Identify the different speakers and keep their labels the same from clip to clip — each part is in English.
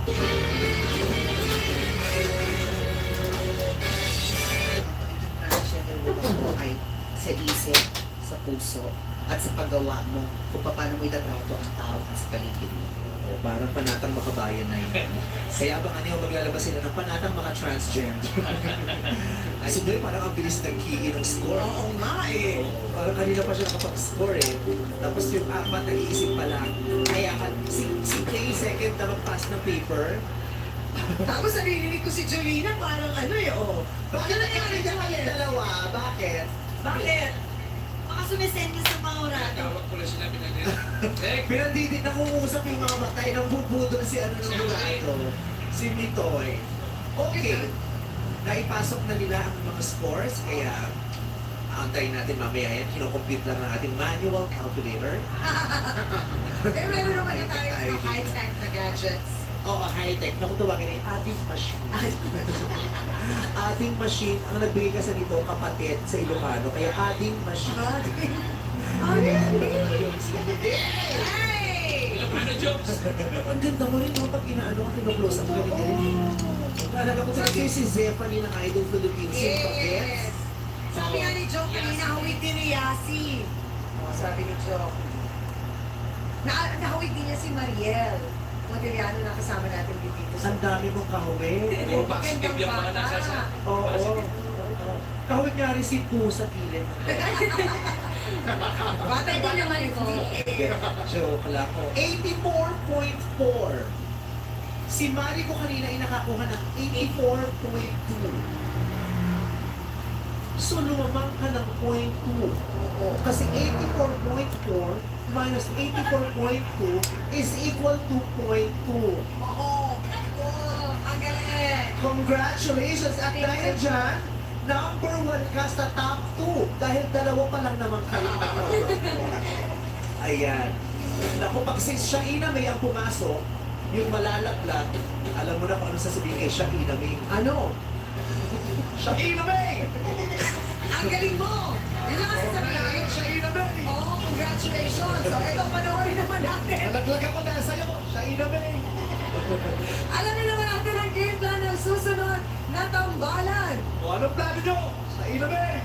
Speaker 1: Ay sa isip, sa puso, at sa paggawa mo kung paano mo itatrato ang tao sa paligid mo.
Speaker 2: O, parang panatang makabayan na yun. Kaya baka niyo maglalabas sila ng panatang maka-transgender. Ay, so doon parang ang bilis nag-key ng score. Oo nga eh. Parang kanina pa siya nakapag-score eh. Tapos yung apat nag-iisip pa lang. Kaya si Kay second na mag-pass ng paper.
Speaker 1: Tapos narinig ko si Jolina parang ano eh, oh.
Speaker 2: Bakit nangyari dyan kayo dalawa? Bakit?
Speaker 1: Bakit? Baka sumisend sa pangurado.
Speaker 3: Tawag ko lang sila pinanila.
Speaker 2: Pinandidit na kumuusap yung mga matay ng bubudol si ano ng burato. Si Mitoy. Okay. Naipasok na nila ang mga scores, kaya antayin natin mamaya yan. Kinocompute lang ng ating manual calculator.
Speaker 1: Meron naman yung tayo sa high-tech na gadgets.
Speaker 2: Oo, high-tech. Naku, tawagin ay ating machine. Ating machine, ang nagbigay kasi nito kapatid sa Ilocano, kaya ating machine.
Speaker 1: Hey!
Speaker 3: Ilocano jokes.
Speaker 2: Ang ganda mo rin, no? Pag inaano ka, kino-close up ka rin. Talaga ko talaga si Zephanie ng Idol Philippines.
Speaker 1: Yes! Sabi nga ni Joe, kanina hawig din ni Yasi. Oh, sabi ni Joe. Nahawig din niya si Mariel. Modeliano na kasama natin dito.
Speaker 2: Ang dami mong kahawig.
Speaker 3: Puro positive yung mga nasa.
Speaker 2: Oo. Kahawig nga rin si Poo sa kilid.
Speaker 1: Bata din naman ito.
Speaker 2: Joke lang ko. 84.4. Si Mari ko kanina ay nakakuha ng 84.2. So lumamang ka ng 0.2. Kasi 84.4 minus 84.2 is equal to 0.2.
Speaker 1: Oo! Ang galing!
Speaker 2: Congratulations! At dahil dyan, number 1 ka sa top 2 dahil dalawa pa lang naman kayo. Ayan. Naku, pag si Shaina May ang pumasok, yung malalaglag, alam mo na kung ano sasabihin kay Shaina May. Ano? Shaina May!
Speaker 1: Ang galing mo! Yun ang sasabihin.
Speaker 2: Shaina May!
Speaker 1: Oo, congratulations! So, ito, panoorin naman natin.
Speaker 2: Nalaglag ako dahil sa'yo, Shaina May!
Speaker 1: Alam na naman natin ang game plan ng susunod na tambalan.
Speaker 2: O anong plano nyo? Shaina May!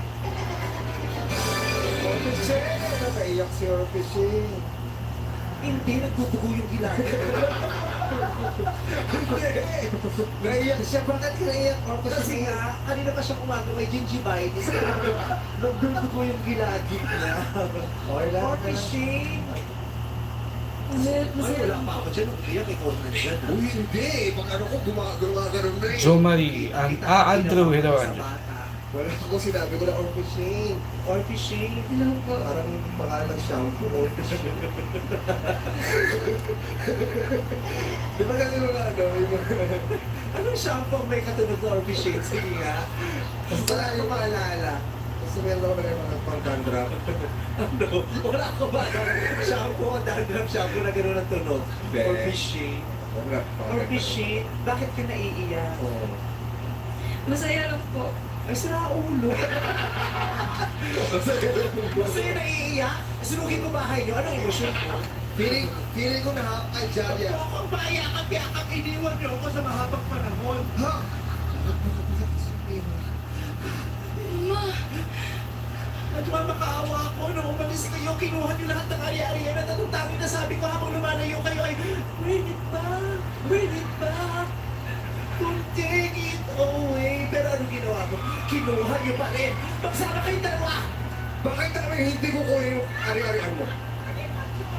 Speaker 4: Orpishing! Naiyak si Orpishing.
Speaker 2: Hindi, nagtutugo yung gilagay.
Speaker 4: Naiyak siya. Bakit naiyak
Speaker 2: Kasi
Speaker 4: Orpishing?
Speaker 2: nga, kanina pa siya kumaga may gingivitis. Nagdudugo yung gilagid niya.
Speaker 4: Okay lang.
Speaker 2: Or fishing. Ay, wala pa ako dyan. Iyak, ikaw na dyan.
Speaker 4: Uy, hindi. Pag ano ko, gumagano'n na eh.
Speaker 5: Jo Marie, Andrew Hirawan.
Speaker 4: Wala ako sinabi ko na Orpishing.
Speaker 2: Or fishing.
Speaker 4: Parang pangalan shampoo. Orpishing. Di ba kasi mga ano?
Speaker 2: Anong shampoo ang may katunog na or fishing? Sige nga.
Speaker 4: Basta wala yung maalala. Kasi meron ako na mga pang-dandruff.
Speaker 2: Ano? Wala ko ba? Shampoo, dandruff shampoo na gano'n ang tunog. Or fishing. Or fishing. Bakit ka naiiyak?
Speaker 4: Oo.
Speaker 1: Masaya lang po.
Speaker 2: Ay, sira ulo. Gusto niyo naiiyak? Sunugin mo bahay niyo. Anong emosyon mo?
Speaker 4: Feeling ko na ay Jaria.
Speaker 2: Huwag akong payak-ayak, iniwan niyo ako sa mahabang panahon.
Speaker 4: Ha?
Speaker 2: At makaawa ako nung umalis kayo, kinuha niyo lahat ng ari-arian at ang tanging na sabi ko habang lumalayo kayo ay, bring it back, bring it back, don't take it away. Pero anong ginawa ko? Kinuha niyo pa rin. Magsama kayong dalawa.
Speaker 4: Bakit namin hindi ko kunin yung ari-arian mo?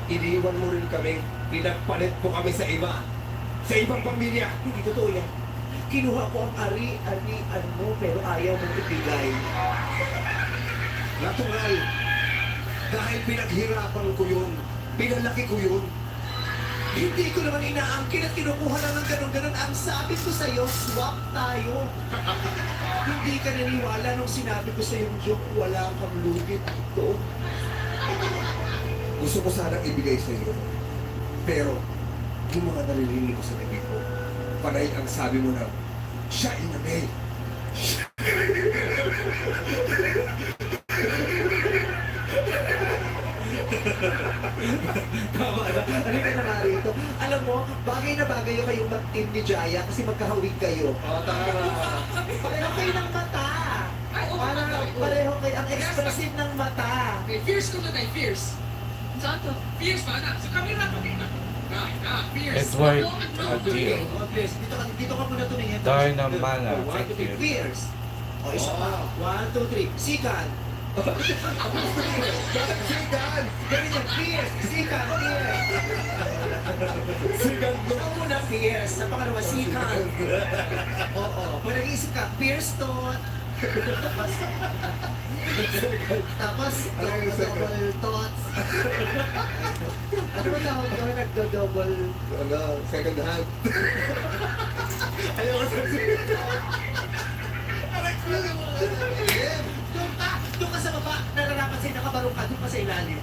Speaker 4: Iniwan mo rin kami. Pinagpalit mo kami sa iba. Sa ibang pamilya.
Speaker 2: Hindi totoo yan. Kinuha ko ang ari-arian mo pero ayaw mong ibigay.
Speaker 4: Natural. Dahil pinaghirapan ko yun. Pinalaki ko yun.
Speaker 2: Hindi ko naman inaangkin at kinukuha lang ng ganun-ganun. Ang sabi ko sa'yo, swap tayo. Hindi ka naniwala nung sinabi ko sa'yo, joke, wala kang lugit dito.
Speaker 4: Gusto ko sanang ibigay sa iyo. Pero, yung mga naririnig ko sa bibig ko, panay ang sabi mo na, siya inamay.
Speaker 2: Tama na. Ano ka na nga rito? Alam mo, bagay na bagay yung kayong mag-team ni Jaya kasi magkahawig kayo.
Speaker 4: Oo, tama.
Speaker 2: Pareho kayo ng mata.
Speaker 3: Ay, oo,
Speaker 2: Parang
Speaker 3: mata.
Speaker 2: pareho kayo. Ang expressive ng mata.
Speaker 3: Okay, fierce ko na tayo, fierce.
Speaker 6: Saan to?
Speaker 3: Fierce ba na? Sa camera ko din. Fierce.
Speaker 5: Edward
Speaker 2: Okay,
Speaker 5: Adil.
Speaker 2: okay. Dito ka muna tumingin.
Speaker 5: Darna Mana,
Speaker 2: One, two,
Speaker 5: thank
Speaker 2: three.
Speaker 5: you.
Speaker 2: Fierce. O, isa pa. 1, 2, 3. Sikan. Sikan. Ganun yan. Fierce. Sikan. Fierce.
Speaker 4: Sigan
Speaker 2: Sa una, fierce. Sa pangalawa, sikan. Oo. Pag nag-iisip ka, fierce to. Tapos, double thoughts. Ano ba tawag ko? Nagdo-double.
Speaker 4: Ano, second hand. Ayaw ko sa
Speaker 2: Doon ka sa baba, nararapat sa'yo, nakabarong ka, doon ka sa ilalim.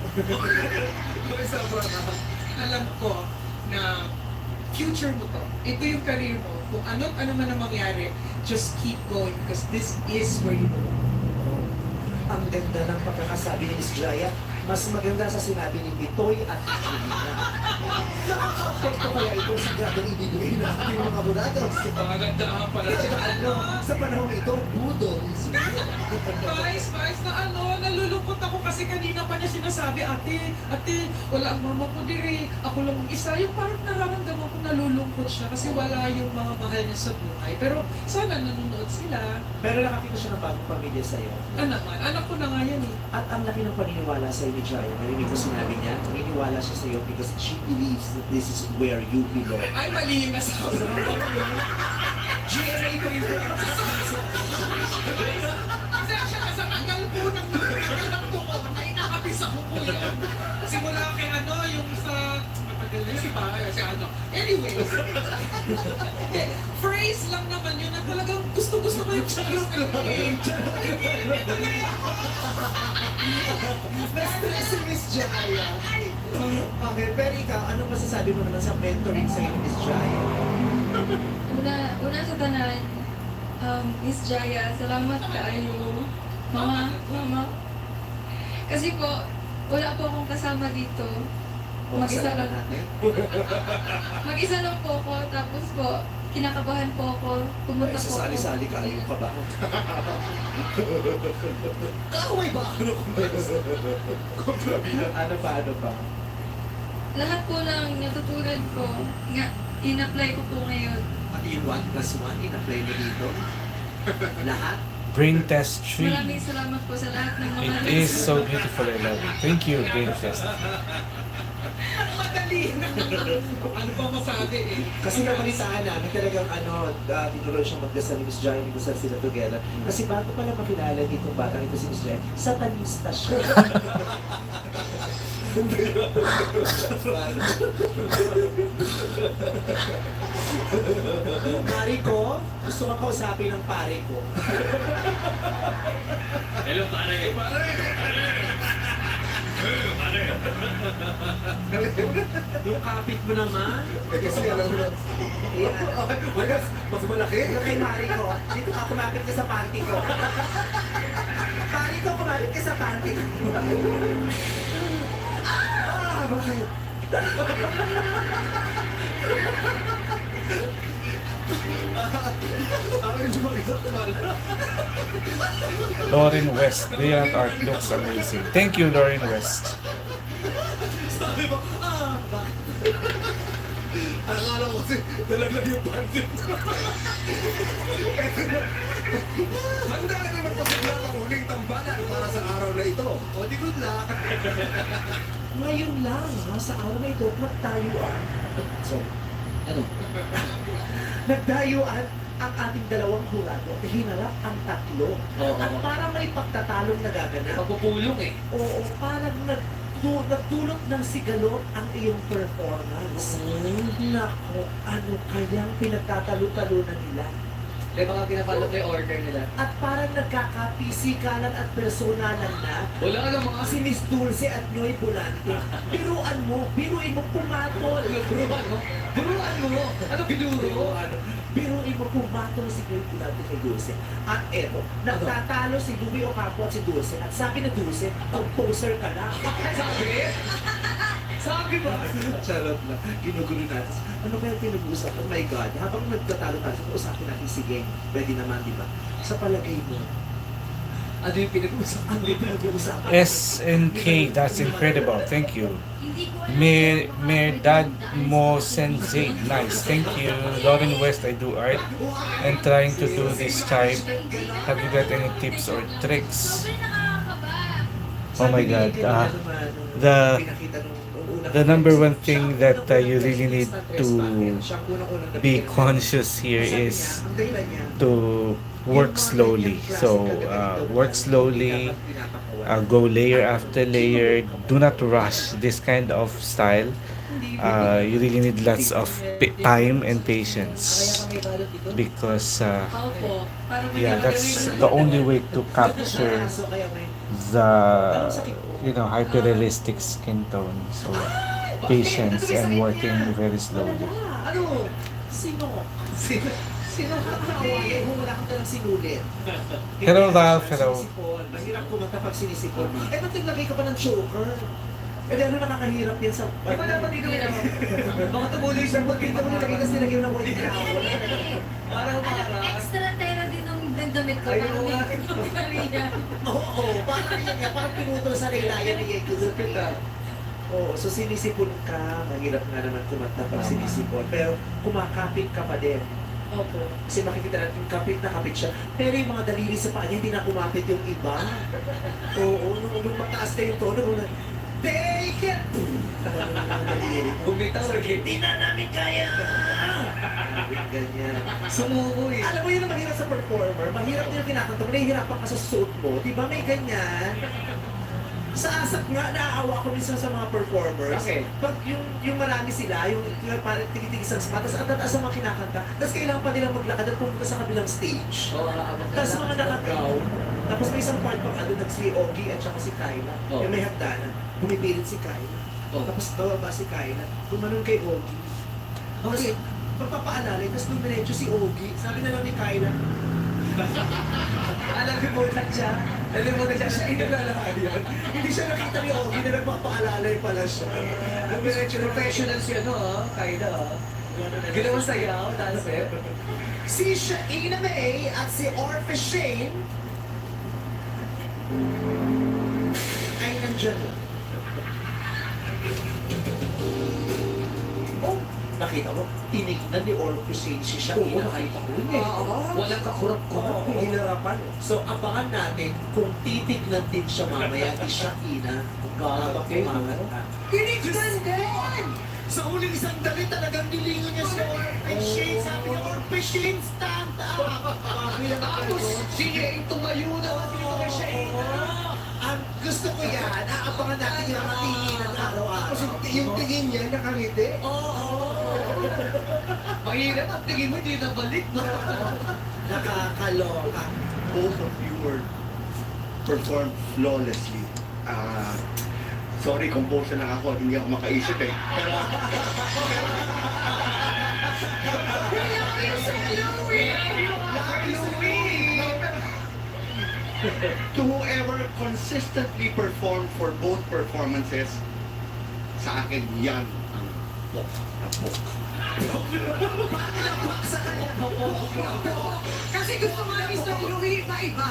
Speaker 3: Alam ko na future mo to. Ito yung career mo. Kung ano man ang mangyari, just keep going because this is where you belong.
Speaker 2: Ang ganda ng pagkakasabi ni Miss Jaya, mas maganda sa sinabi ni Bitoy at Angelina. Nakaka-apekto kaya itong sigradong ibibigay na ating mga burados.
Speaker 3: Pagagandaan pala siya.
Speaker 2: Ano, sa panahon ito, budol.
Speaker 3: Vice, nalulungkot ako kasi kanina pa niya sinasabi, ate, wala ang mama ko dire. Ako lang ang isa. Yung parang nararamdaman ko nalulungkot siya kasi wala yung mga mahal niya sa buhay. Pero sana nanonood sila.
Speaker 2: Pero nakakita siya ng bagong pamilya sa'yo.
Speaker 3: Anak ko na nga yan eh.
Speaker 2: At ang laki ng paniniwala sa'yo ni Jaya. Narinig ko sinabi niya, naniniwala siya sa'yo because she believes that this is where you belong.
Speaker 3: Ay, mali yung nasabi.
Speaker 2: GMA ko yung
Speaker 3: Kasi siya sa tagal po ng tuko na inakapis ako po yan. Simula kay yung sa... Matagal na si Paya, si Anyways. Phrase lang naman yun na talagang gusto ko yung charot ko.
Speaker 2: na-stress si Miss Jaya. Okay, pero ikaw, anong masasabi mo naman sa mentoring sa'yo ni Miss Jaya?
Speaker 6: Una sa tanan, Miss Jaya, salamat kayo. Mama. Kasi po, wala po akong kasama dito. Mag-isa lang. Mag-isa lang po ako, tapos po, kinakabahan po ako, pumunta po ako.
Speaker 2: Sasali-sali ka, ayaw ka ba? Kaaway ba? Ano pa?
Speaker 6: Lahat po ng natutunan ko, nga, in-apply ko po ngayon.
Speaker 2: Pati yung 1 plus 1, in-apply mo dito? Lahat?
Speaker 5: Brain Test 3.
Speaker 6: Maraming salamat po sa lahat ng mga
Speaker 5: It is so beautiful, I love it. Thank you, Brain Test.
Speaker 3: Madali na. Ano pa masabi eh.
Speaker 2: Kasi nabalitaan namin talagang tinuloy siyang magdasal ni Miss Jaya, hindi ko sila together. Kasi bago pala makilala nitong batang ito si Miss Jaya, satanista siya. Pare ko, gusto kang kausapin ng pare ko.
Speaker 3: Hello, pare.
Speaker 2: Yung kapit mo naman.
Speaker 4: Kasi alam mo na,
Speaker 2: Yan.
Speaker 4: mas malaki.
Speaker 2: Yung kay pare ko, dito ka kumapit ka sa panty ko. Pare ko, kumapit ka sa panty ko. Bakit?
Speaker 5: Lauren West, Brilliant Art looks amazing. Thank you, Lauren West.
Speaker 2: Sabi mo, bakit?
Speaker 4: Akala ko kasi nalaglag yung pansit ko. Handa na naman pasagla ang huling tambalan para sa araw na ito.
Speaker 2: O, di good luck. Ngayon lang, sa araw na ito, nagtayuan. So, ano? Nagdayuan ang ating dalawang hurado. Hinarap ang tatlo. At parang may pagtatalong nagaganap.
Speaker 3: Pagpupulong eh.
Speaker 2: Oo, parang nagdulot ng sigalo ang iyong performance. Nako, ano kayang pinagtatalo-talunan nila?
Speaker 7: May mga pinapalo ko yung order nila.
Speaker 2: At parang nagkakapisikalan at personalan na
Speaker 3: Wala ka ng mga...
Speaker 2: si Miss Dulce at Noy Volante. Biruin mo pumatol.
Speaker 3: Buruan mo? Buruan mo? Ano binuro?
Speaker 2: Biruin mo pumatol si Noy Volante kay Dulce. At eto, nagtatalo si Louie Ocampo at si Dulce. At sabi na Dulce, composer ka na.
Speaker 3: Sabi?
Speaker 2: Diba? Charot lang. Ginugulo natin. Ano ba yung pinag-uusap? Oh my God. Habang nagtatalo-talo, usapin natin, sige, pwede naman, di ba? Sa palagay mo, ano yung pinag-uusap? Ano yung pinag-uusapan?
Speaker 5: SNK, that's incredible. Thank you. Merdad Mo Sensei, nice. Thank you. Lauren West, I do art and trying to do this type. Have you got any tips or tricks? Oh my God. The number one thing that you really need to be conscious here is to work slowly. So work slowly, go layer after layer. Do not rush this kind of style. You really need lots of time and patience because yeah, that's the only way to capture the hyperrealistic skin tone. So patience and working very slowly.
Speaker 2: Ano? Sino? Sino kakaway? Wala kang talang sinulit.
Speaker 5: Hello, Ralph. Hello.
Speaker 2: Mahirap kumanta pag sinisipon. Eh, ba't naglagay ka pa ng choker? Eh, ano nakakahirap yan sa... Di ba dapat dito yun? Baka tumuloy siya. Ba't dito mo nilagay kasi nilagay ng white towel? Parang
Speaker 6: Extra tera din ng damit ko.
Speaker 2: Ayaw
Speaker 6: Parang
Speaker 2: nga.
Speaker 6: may
Speaker 2: Oo, parang pinutol sa laylayan ni Yeki. Oo, so sinisipon ka. Mahirap nga naman kumanta pag sinisipon. Pero kumakapit ka pa din.
Speaker 6: Opo.
Speaker 2: Kasi makikita natin kapit na kapit siya. Pero yung mga daliri sa paa niya, hindi na kumapit yung iba. Oo, nung mataas na yung tono, take it!
Speaker 7: Bumitaw rin.
Speaker 2: Hindi na namin kaya! Ganyan.
Speaker 7: Sumuko eh.
Speaker 2: Alam mo yun ang mahirap sa performer. Mahirap din yung kinakanta mo. Nahihirapan ka sa suot mo. Di ba may ganyan? Sa asap nga, naaawa ako minsan sa mga performers.
Speaker 7: Okay.
Speaker 2: Pag yung marami sila, yung parang tigil-tigil sa spot, tapos ang tataas ang mga kinakanta, tapos kailangan pa nilang maglakad at pumunta sa kabilang stage.
Speaker 7: Oo,
Speaker 2: Tapos mga nakagaw, tapos may isang part pang ano, si Ogie at saka si Kyla.
Speaker 7: Oh.
Speaker 2: Yung may hagdanan, bumipilit si Kyla.
Speaker 7: Oh.
Speaker 2: Tapos bababa si Kyla, tumanon kay Ogie. Kasi pagpapaalalay, tapos dumiretso si Ogie, sabi na lang ni Kyla,
Speaker 7: Nalimutan siya. Nalimutan siya. Siya inalalaman yun.
Speaker 2: hindi siya nakita ni Ogie na nagpapaalalay pala siya. Dumiretso na
Speaker 7: Professional siya, no? Kaida, Ginawa sayaw, dance eh.
Speaker 2: Si Ina May at si Orphe Shane ay nandyan. Oh, nakita mo, tinignan ni Orphe Shane si Shakira.
Speaker 7: Nakita ko yun eh. Walang kakurap-kurap.
Speaker 2: Hinarapan. So, abangan natin kung titignan din siya mamaya ni Shakira habang kumanganta. Tinignan din! Sa huling isang dali talagang nilingon niya si Orphe Shane. Sabi niya, Orphe Shane, stand up!
Speaker 7: Tapos, sige, tumayo na.
Speaker 2: Ang gusto ko yan, aabangan natin yung mga tingin ng araw-araw.
Speaker 4: Yung tingin niya, nakangiti.
Speaker 2: Oo!
Speaker 7: Mahirap at tingin mo, hindi na balik, no?
Speaker 2: Nakakaloka.
Speaker 8: Both of you were performed flawlessly. Sorry, composer lang ako, hindi ako makaisip eh. Pero, to whoever consistently performed for both performances, sa akin yan ang pok na pok.
Speaker 3: Kasi gusto nga ni Sir Louie iba-iba.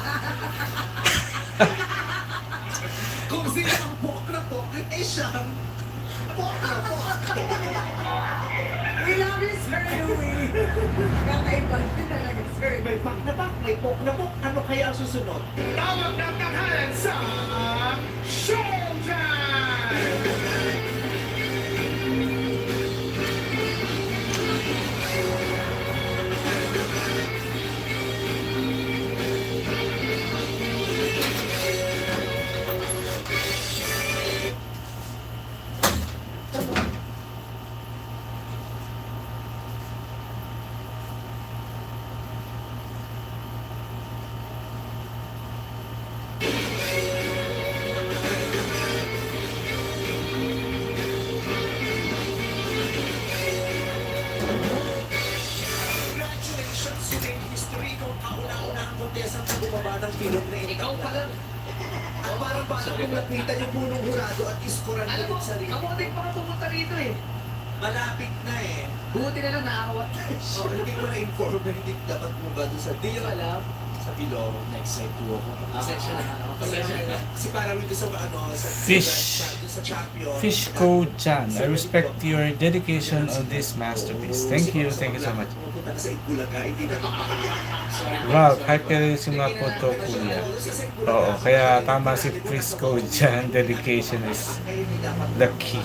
Speaker 2: Kung sino ang pok na pok, eh siyang pok na pok.
Speaker 3: We love you, Sir Louie. Kakaiba din talaga, Sir.
Speaker 2: May pak na pak, may pok na pok. Ano kaya ang susunod?
Speaker 4: Tawag ng tanghalan sa Showtime!
Speaker 2: Congratulations, Suling History. Kung kauna-una ang kontestant na bumaba ng pilot na ito.
Speaker 7: Ikaw pala.
Speaker 2: At parang Paano kung nakita yung punong hurado at iskoran
Speaker 7: Alam mo,
Speaker 2: ulit sa rin?
Speaker 7: ako din pa pumunta rito eh.
Speaker 2: Malapit na eh.
Speaker 7: Buti na lang nakakawat.
Speaker 2: So, hindi ko na-inform na hindi dapat bumaba doon sa
Speaker 7: Hindi nyo alam.
Speaker 2: sa below. Next side po ako. Pasensya na.
Speaker 7: Pasensya na.
Speaker 2: Kasi parang dito sa
Speaker 5: Fish.
Speaker 2: sa champion.
Speaker 5: Fish Code Chan, I respect your dedication on this masterpiece. Thank you so much.
Speaker 2: Pumunta ka sa Itbulaga, hindi na
Speaker 5: Wow, hyperrealistic nga po to, kuya. Oo, kaya tama si Fish Code Chan, dedication is the key.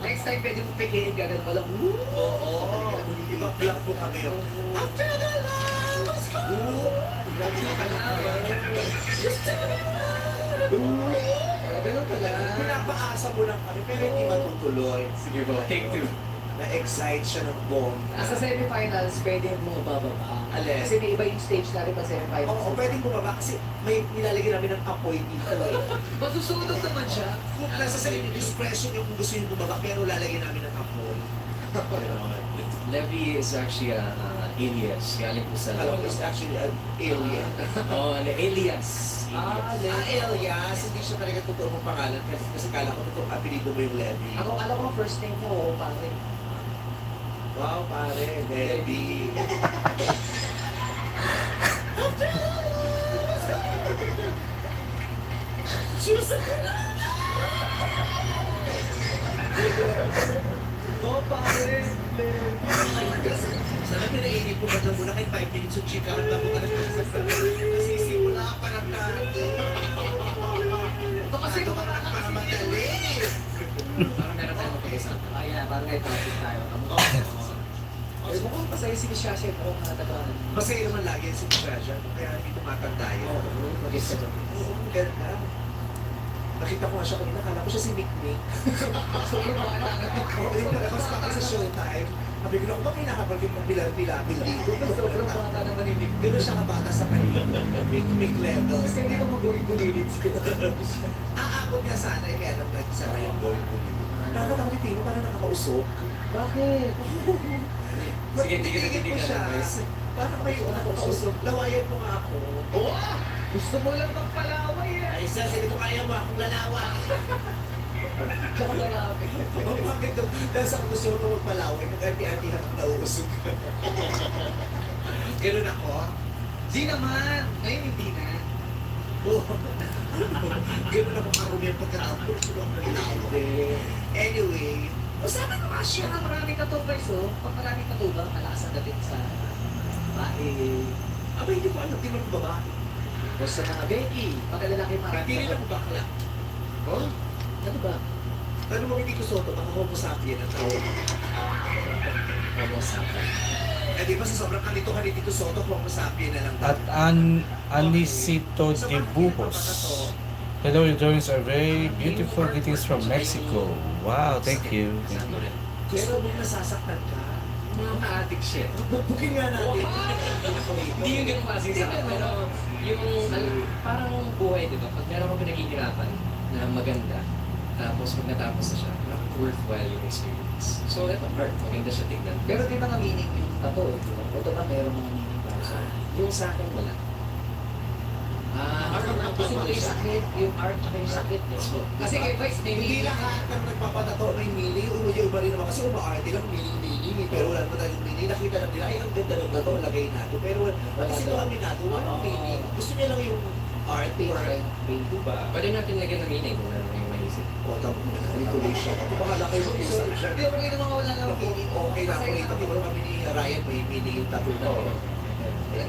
Speaker 7: Next time pwede mo pikihin gagad pa lang.
Speaker 2: Oo. Iba-vlog po kami. After the love was Ganun pala. Pinapaasa mo lang kami, pero hindi matutuloy.
Speaker 7: Sige ba? Thank you.
Speaker 2: Na-excite siya ng bomb.
Speaker 7: Sa semifinals, pwede mo bababa.
Speaker 2: Alin?
Speaker 7: Kasi may iba yung stage natin pa semifinals.
Speaker 2: Oo, pwedeng bumaba kasi may nilalagay namin ng apoy dito.
Speaker 7: Masusunod naman siya.
Speaker 2: Kung nasa sa inyo, discretion yung kung gusto yung bumaba, pero lalagay namin ng apoy.
Speaker 9: Levy is actually alias. Galing po sa...
Speaker 2: Alam ko, is actually an alien.
Speaker 9: Oh, alias.
Speaker 2: Alias, hindi siya talaga totoo mong pangalan kasi kala ko totoo apelido mo yung Levy.
Speaker 7: Ako, alam ko first name ko, pare.
Speaker 2: Wow, pare, Levy.
Speaker 7: Oh, pare.
Speaker 2: Sana pinainip ko ba na muna kay 5 minutes yung chika at bago ka kasi simula pa ng natin.
Speaker 7: Ito kasi
Speaker 2: Ano ka para madali?
Speaker 9: Parang meron tayo magpag-usapan.
Speaker 7: Ayan, parang may topic tayo. Eh, mukhang pasaya si Shasha ko nga tagaan.
Speaker 2: Masaya naman lagi si Shasha, kaya hindi tumatanda yun.
Speaker 7: Oo, mag-isa doon.
Speaker 2: Oo, ganda. Nakita ko nga siya kanina, kala ko siya si Nick Nick.
Speaker 7: Sobrang mga anak ko.
Speaker 2: Oo, yung nalabas pa kasi sa showtime. Sabi ko na, kung bakit nakapagin ng pilar-pilapil dito?
Speaker 7: Sobrang bata naman ni Nick.
Speaker 2: Gano'n siya kabata sa kanila. Nick Nick level.
Speaker 7: Kasi hindi ko mag-ulit-ulit ko.
Speaker 2: Aabot nga sana, eh, kaya lang nagsara yung boy ko. Nakakatawa ni Tino, parang nakakausok.
Speaker 7: Bakit?
Speaker 9: Sige, tigil na
Speaker 2: Tingin ko
Speaker 9: tigil
Speaker 2: siya.
Speaker 9: na guys.
Speaker 2: Parang may nakakausok. Lawayan mo nga ako. Oh!
Speaker 7: Gusto mo lang magpalaway eh.
Speaker 2: Ay, sir, hindi ko kaya mo akong lalawa.
Speaker 7: Tsaka marami.
Speaker 2: Oh, bakit daw? Dahil sa gusto mo magpalaway, nag-arti-arti na nauusog. Ganun ako.
Speaker 7: Di naman. Ngayon hindi na.
Speaker 2: Oh. Ganun ako karumi ang pagkatapos. Anyway,
Speaker 7: Usapan ko kasi siya ng maraming katubers, oh. Pag maraming katubang, malakas ang dating sa babae.
Speaker 2: aba hindi ko alam, di mo babae.
Speaker 7: O sa mga Becky, pag lalaki marami.
Speaker 2: Hindi rin ako bakla.
Speaker 7: Oh? Ano ba?
Speaker 2: Ano mo hindi ko soto, baka homo sapien ang tawag.
Speaker 9: Homo sapien.
Speaker 2: Eh di ba sa sobrang kalituhan ni Tito Soto, homo sapien na lang.
Speaker 5: At Anisito de Bujos. Hello, your drawings are very beautiful. Greetings from Mexico. Wow, thank you.
Speaker 2: Pero kung nasasaktan ka,
Speaker 9: Mga ka-addict siya.
Speaker 2: bubukin nga natin.
Speaker 9: Hindi yung ganun kasi sa akin, pero yung parang buhay, di ba? Pag meron ko pinaghihirapan na maganda, tapos pag natapos na siya, parang worthwhile yung experience. So, ito part, maganda siya tignan.
Speaker 7: Pero di ba nga-meaning yung tato, eh, di ba? Ito ba meron mga meaning para sa
Speaker 9: Yung sa akin, wala.
Speaker 7: Gusto mo yung sakit, yung art, tsaka yung sakit. Kasi kay Vice, may
Speaker 2: Hindi
Speaker 7: meaning.
Speaker 2: lahat ng nagpapatato may meaning. Yung iba rin naman kasi umaarte lang meaning eh. Pero wala naman tayong meaning. Nakita lang nila, ay ang ganda ng gato, lagay nato. Pero wala sila kami nato, walang meaning. Gusto niya lang yung art or
Speaker 9: Diba? Pwede natin lagyan ng meaning kung ano yung maisip.
Speaker 2: o tapos manipulation. Kung baka laki mo isa.
Speaker 7: Hindi ako rin naman wala lang meaning.
Speaker 2: Okay lang ako ito. Di ba kami ni Ryan may meaning yung tattoo na
Speaker 9: Oo.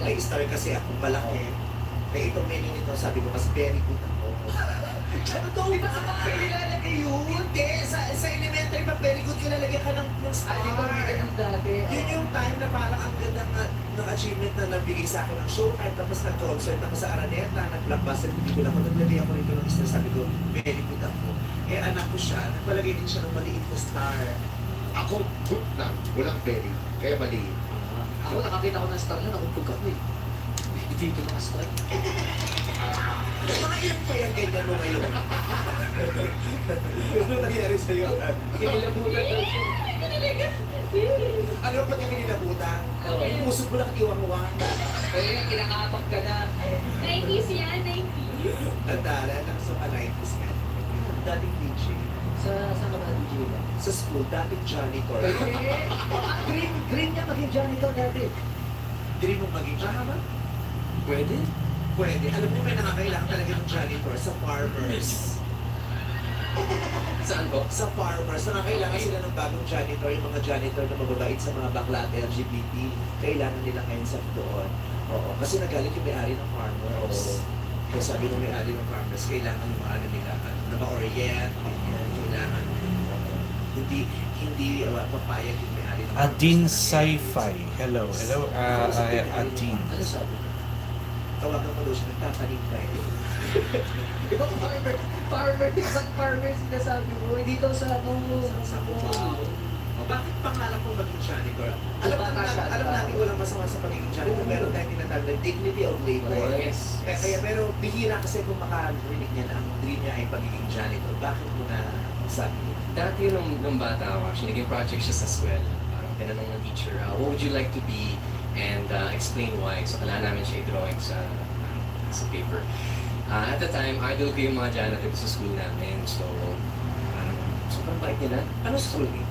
Speaker 2: may star kasi akong malaki. Kaya itong meaning nito, sabi ko kasi very good ako. Ano to?
Speaker 7: Di ba sa mga nilalagay yun?
Speaker 2: Hindi, sa elementary pa very good ka lalagyan ka ng star.
Speaker 7: Di ba may ganun dati?
Speaker 2: Yun yung time na parang ang ganda ng achievement na nabigay sa akin ng showtime, tapos nag-concert ako sa Araneta, nag-blockbuster, hindi ko lang ako naglagay ako rito ng star, sabi ko, very good ako. Eh anak ko siya, nagpalagay din siya ng maliit na star.
Speaker 8: Ako, good lang. Walang berry. Kaya maliit.
Speaker 7: Ako nakakita ko ng star na nakupog ako eh. Dito mga star.
Speaker 2: Mga ilang pa yan ganyan mo ngayon? Ano nangyari sa'yo?
Speaker 7: Kinilabutan daw siya.
Speaker 2: Ano pa yung nililabutan?
Speaker 7: Oo.
Speaker 2: Pusog mo lang iwan mo
Speaker 7: Kaya kinakapak ka na.
Speaker 6: 90s yan, 90s.
Speaker 2: Tandaan, so ka-90s nga. Dating DJ.
Speaker 7: Saan ka ba, DJ ba?
Speaker 2: Sa school, dating janitor.
Speaker 7: Green niya maging janitor dati.
Speaker 2: Dream mo maging janitor? Pwede? Pwede. Alam mo, may nakakailangan talaga ng janitor sa farmers.
Speaker 9: Saan po?
Speaker 2: Sa farmers, nakakailangan sila ng bagong janitor, yung mga janitor na mababait sa mga bakla at LGBT, kailangan nila ngayon sa doon. Oo, kasi nagalit yung may-ari ng farmers. Kaya sabi ng may-ari ng farmers, kailangan yung mga ano nila, na ma-orient, kailangan, hindi papayag yung may-ari ng farmers.
Speaker 5: Adin Sci-Fi. Hello. Adin.
Speaker 7: Ano sabi?
Speaker 2: Tawagan mo daw siya, nagtatanim tayo.
Speaker 7: Di ba kung isang farmer sinasabi mo, dito sa
Speaker 2: Sa Cubao. Bakit pangalan mo maging janitor? Alam natin walang masama sa pagiging janitor, meron tayong tinatawag na dignity of labor.
Speaker 9: Yes.
Speaker 2: Kaya pero bihira kasi kung makarinig niya na ang dream niya ay pagiging janitor. Bakit mo na sabi?
Speaker 9: Dati nung bata ako, actually, naging project siya sa school. Parang tinanong ng teacher, what would you like to be? And explain why. So, kailangan namin siya i-drawing sa paper. At the time, idol ko yung mga janitor sa school namin. So, sobrang bait nila. Ano school niyo?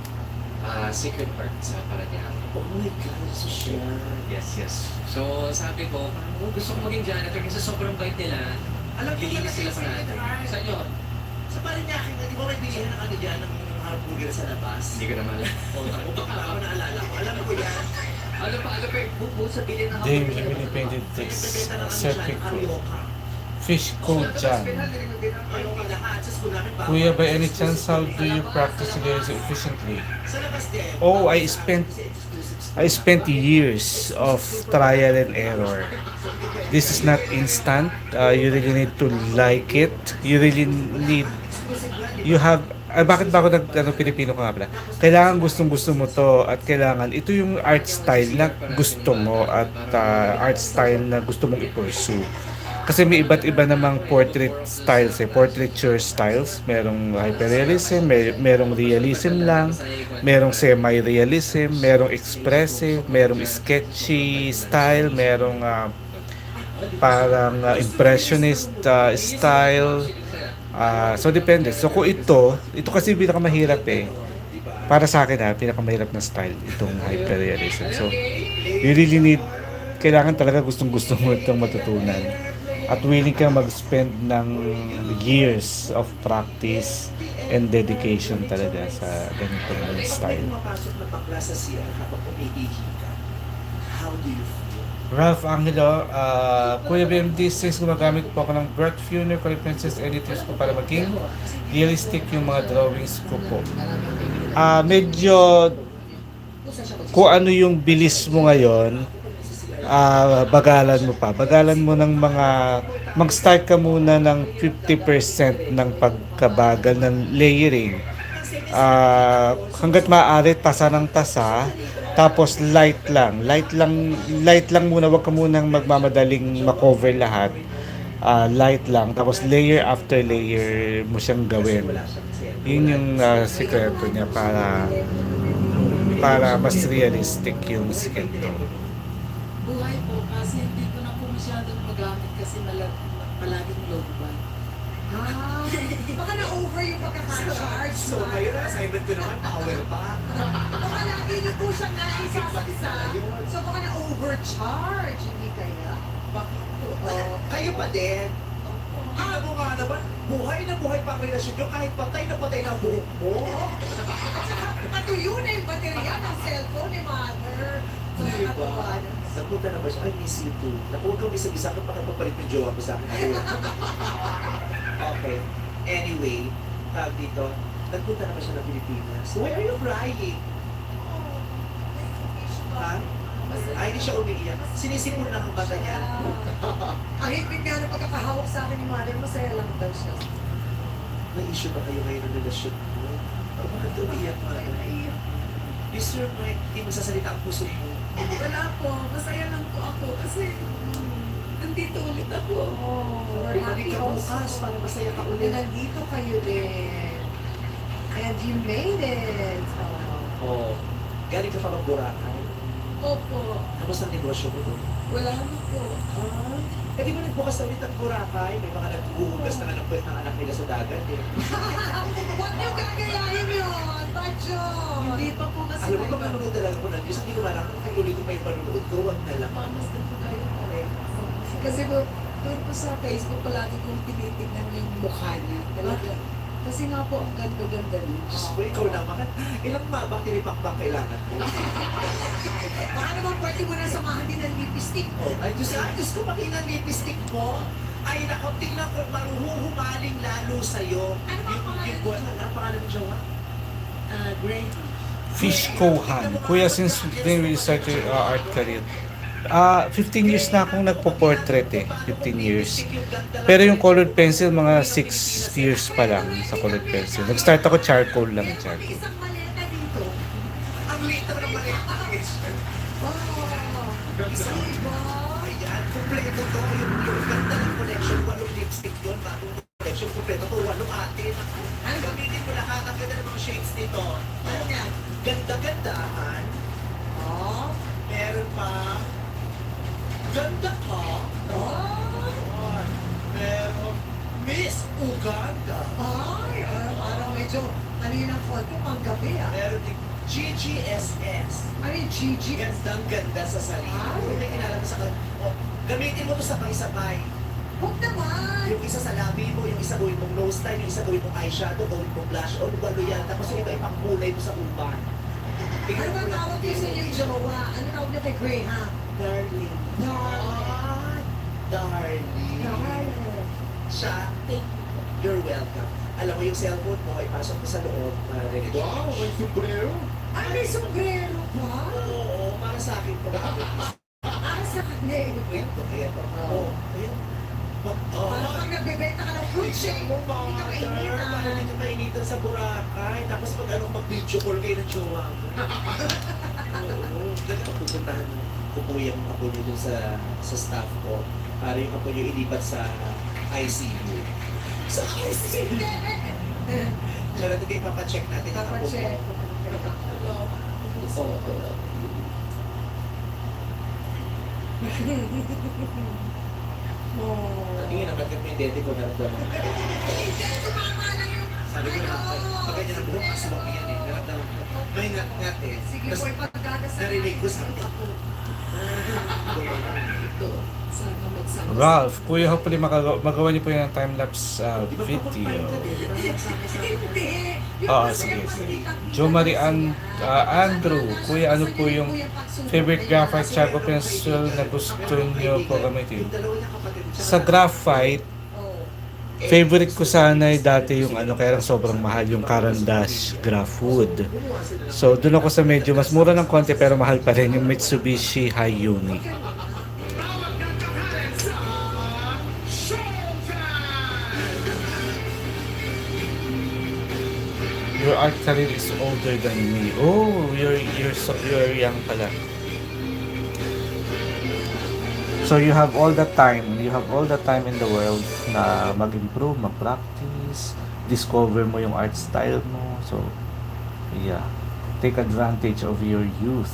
Speaker 9: Sacred Heart sa Paranaque.
Speaker 2: Oh my God, so siya.
Speaker 9: Yes. So, sabi ko, gusto ko maging janitor kasi sobrang bait nila. Gilinis sila parati. Sa inyo?
Speaker 2: Sa Paranaque, di ba may bilihan na kanya dyan ng hamburger sa labas?
Speaker 9: Hindi ko naman alam.
Speaker 2: O baka ako naalala ko. Alam ko yan.
Speaker 9: Ano pa?
Speaker 7: Bukod sa bilhin ng
Speaker 5: Dave, really painted this.
Speaker 2: Bibenta na kami
Speaker 5: Septic
Speaker 2: siya ng Carioca.
Speaker 5: Fish code dyan.
Speaker 2: Carioca lahat. Sa school namin, bawal.
Speaker 5: Kuya, by any chance, how do you practice this efficiently?
Speaker 2: Sa labas din.
Speaker 5: Oh, I spent years of trial and error. This is not instant. You really need to like it. You really need, you have, bakit ba ako Pilipino ka nga pala? Kailangan gustong-gusto mo to at kailangan, ito yung art style na gusto mo at art style na gusto mong i-pursue. Kasi may iba't iba namang portrait styles portraiture styles. Merong hyperrealism, merong realism lang, merong semi-realism, merong expressive, merong sketchy style, merong parang impressionist style. So depende. So kung ito kasi pinakamahirap para sa akin pinakamahirap na style itong hyperrealism. So you really need, kailangan talaga gustong-gusto mo itong matutunan. At willing kang mag-spend ng years of practice and dedication talaga sa ganitong style.
Speaker 2: Kung mapasok na bakla sa CR habang umiihi ka, how do you feel?
Speaker 5: Ralph Angelo, Kuya BMD, since gumagamit po ako ng birth funeral references editors ko para maging realistic yung mga drawings ko po. Medyo kung ano yung bilis mo ngayon, bagalan mo ng mga, mag-start ka muna ng 50% ng pagkabagal ng layering. Hanggat maaari, tasa ng tasa, tapos light lang muna, wag ka munang magmamadaling makover lahat. Light lang, tapos layer after layer mo siyang gawin. Yun yung sikreto niya para mas realistic yung skin tone.
Speaker 3: Buhay po kasi hindi ko na po masyadong magamit kasi palaging low ban.
Speaker 10: Baka na-over yung pagkaka-charge.
Speaker 2: So ngayon, assignment ko naman, power pa.
Speaker 10: Baka lagi niyo po siyang naisasaksa. So baka na-overcharge. Hindi kaya?
Speaker 2: Kayo pa din. Ano nga naman, buhay na buhay pa ang relasyon nyo kahit patay na ang buhok mo.
Speaker 10: Patuyo na yung baterya ng cellphone ni Mother. So nakatuwa na.
Speaker 2: Napunta na ba siya? I miss you too. Nakuha kang isa-isa ka pa kapapalit ng jowa ko sa akin. Okay. Anyway, dito, nagpunta na ba siya ng Pilipinas? Why are you crying? Ha? Ay, hindi siya umiiyak. Sinisipon na ang bata niya.
Speaker 10: Ang hipit nga na pagkakahawak sa akin ni Mother, masaya lang daw siya.
Speaker 2: May issue ba kayo ngayon ng relasyon mo? O bakit umiiyak ka? Is your mind, hindi masasalita ang puso mo?
Speaker 3: Wala po, masaya lang po ako kasi nandito ulit ako.
Speaker 10: We're happy
Speaker 2: Bumalik ka bukas
Speaker 10: also.
Speaker 2: para masaya ka
Speaker 10: Na
Speaker 2: ulit.
Speaker 10: nandito kayo din. And you made it.
Speaker 2: Oh, galing ka pa mag Boracay.
Speaker 10: Opo.
Speaker 2: Tapos ang negosyo mo doon.
Speaker 10: Wala na po.
Speaker 2: Eh di ba nagbukas na ulit ang Boracay? May mga naghuhugas ng anak ng anak nila sa dagat eh.
Speaker 10: Huwag niyo gagayahin yun, Pacho.
Speaker 7: Hindi pa po kasi
Speaker 2: Alam mo ba manonood talaga ko ng Diyos? Hindi ko marang tuloy ko pa yung panonood ko. Huwag na lang.
Speaker 7: Mamas din po kayo pare. Kasi po, doon po sa Facebook, palagi kong tinitignan yung mukha niya. Talaga. Kasi nga po, ang ganda-ganda niya.
Speaker 2: Diyos ko, ikaw naman. Ilang mabak tinipakbang kailangan mo?
Speaker 10: Baka naman pwede mo na samahan din ng lipstick.
Speaker 2: Ay, Diyos ko, makina lipstick mo. Ay, naku, tingnan ko, maruhuhumaling lalo sa'yo.
Speaker 10: Ano ba ang pangalan
Speaker 2: Ano ang pangalan ng jowa?
Speaker 7: Great.
Speaker 5: Fish Kohan. Kuya, since when we started art career, 15 years na akong nagpo-portrait eh. 15 years. Pero yung colored pencil, mga 6 years pa lang sa colored pencil. Nag-start ako charcoal lang,
Speaker 10: May
Speaker 5: charcoal.
Speaker 10: isang maleta dito.
Speaker 2: Ang liit naman ng maleta.
Speaker 10: Oh, isang iba.
Speaker 2: Ayan, kumpleto to. Yung ganda ng collection, 8 lipstick yun. Bagong collection, kumpleto to. 8 atin. Ang gamitin mo lahat. Ang ganda ng mga shades nito.
Speaker 10: Ano yan?
Speaker 2: Ganda-gandahan.
Speaker 10: Oh,
Speaker 2: Meron pa. Ganda ka.
Speaker 10: oh.
Speaker 2: Meron. Miss Uganda.
Speaker 10: Ay, parang medyo, ano yun ang photo, pang gabi ah.
Speaker 2: Meron din GGSS.
Speaker 10: Ano yung Gigi?
Speaker 2: Gandang-ganda sa sarili. Kung may kinala mo sa gamitin mo to sabay-sabay.
Speaker 10: Huwag naman.
Speaker 2: Yung isa sa labi mo, yung isa gawin mong nose line, yung isa gawin mong eyeshadow, gawin mong blush, o walo yan. Tapos yung iba ipang kulay mo sa uban.
Speaker 10: Ano ba tawag yun sa inyong jowa? Ano tawag niya kay Graham?
Speaker 2: Darling.
Speaker 10: Darling.
Speaker 2: Darling.
Speaker 10: Darling.
Speaker 2: Siya, you're welcome. Alam mo yung cellphone mo, ipasok mo sa loob. Ganito.
Speaker 4: Wow, may sombrero.
Speaker 10: Ay, may sombrero pa?
Speaker 2: Oo, para sa akin po.
Speaker 10: Ah, sa kanya.
Speaker 2: Ito, ito. Oo, ayun.
Speaker 10: Parang pag nagbebenta ka ng fruit shake, hindi ka
Speaker 2: Para
Speaker 10: mainitan.
Speaker 2: hindi ka mainitan sa Boracay. Tapos pag anong mag-video call kayo ng jowa mo. Oo, ganito pupuntahan ko po yung apo niyo dun sa staff ko. Para yung apo niyo ilipat sa ICU. Sa ICU? Kaya natin kayo papacheck natin ang apo mo.
Speaker 10: Papacheck.
Speaker 2: Oo.
Speaker 10: Oh.
Speaker 2: Tingin ang mo yung dede ko na naramdaman.
Speaker 10: Hindi, tumama na yung...
Speaker 2: Sabi ko na, pag ganyan ang buhok, aswak mo yan eh. Naramdaman ko. May ngat-ngat eh.
Speaker 10: Sige
Speaker 2: Tapos
Speaker 10: po, ipagdadasal.
Speaker 2: narinig ko sabi ko.
Speaker 7: Ito. Sana magsama.
Speaker 5: Ralph, kuya, hopefully magawa niyo po yung time-lapse
Speaker 2: Di ba
Speaker 5: video.
Speaker 2: papapain ka din? Di ba
Speaker 10: Hindi.
Speaker 5: Oo, sige, sige. Jo Marie Andrew, kuya, ano po yung favorite graphite charcoal pencil na gusto niyo po gamitin?
Speaker 2: Yung dalawa niya kapatid.
Speaker 5: Sa graphite, favorite ko sana dati yung ano, kaya lang sobrang mahal yung Carandash Graph Wood. So, doon ako sa medyo mas mura ng konti pero mahal pa rin yung Mitsubishi Hayumi. Your art career is older than me. Oh, you're young pala. So you have all the time. You have all the time in the world na mag-improve, mag-practice, discover mo yung art style mo. So, yeah. Take advantage of your youth.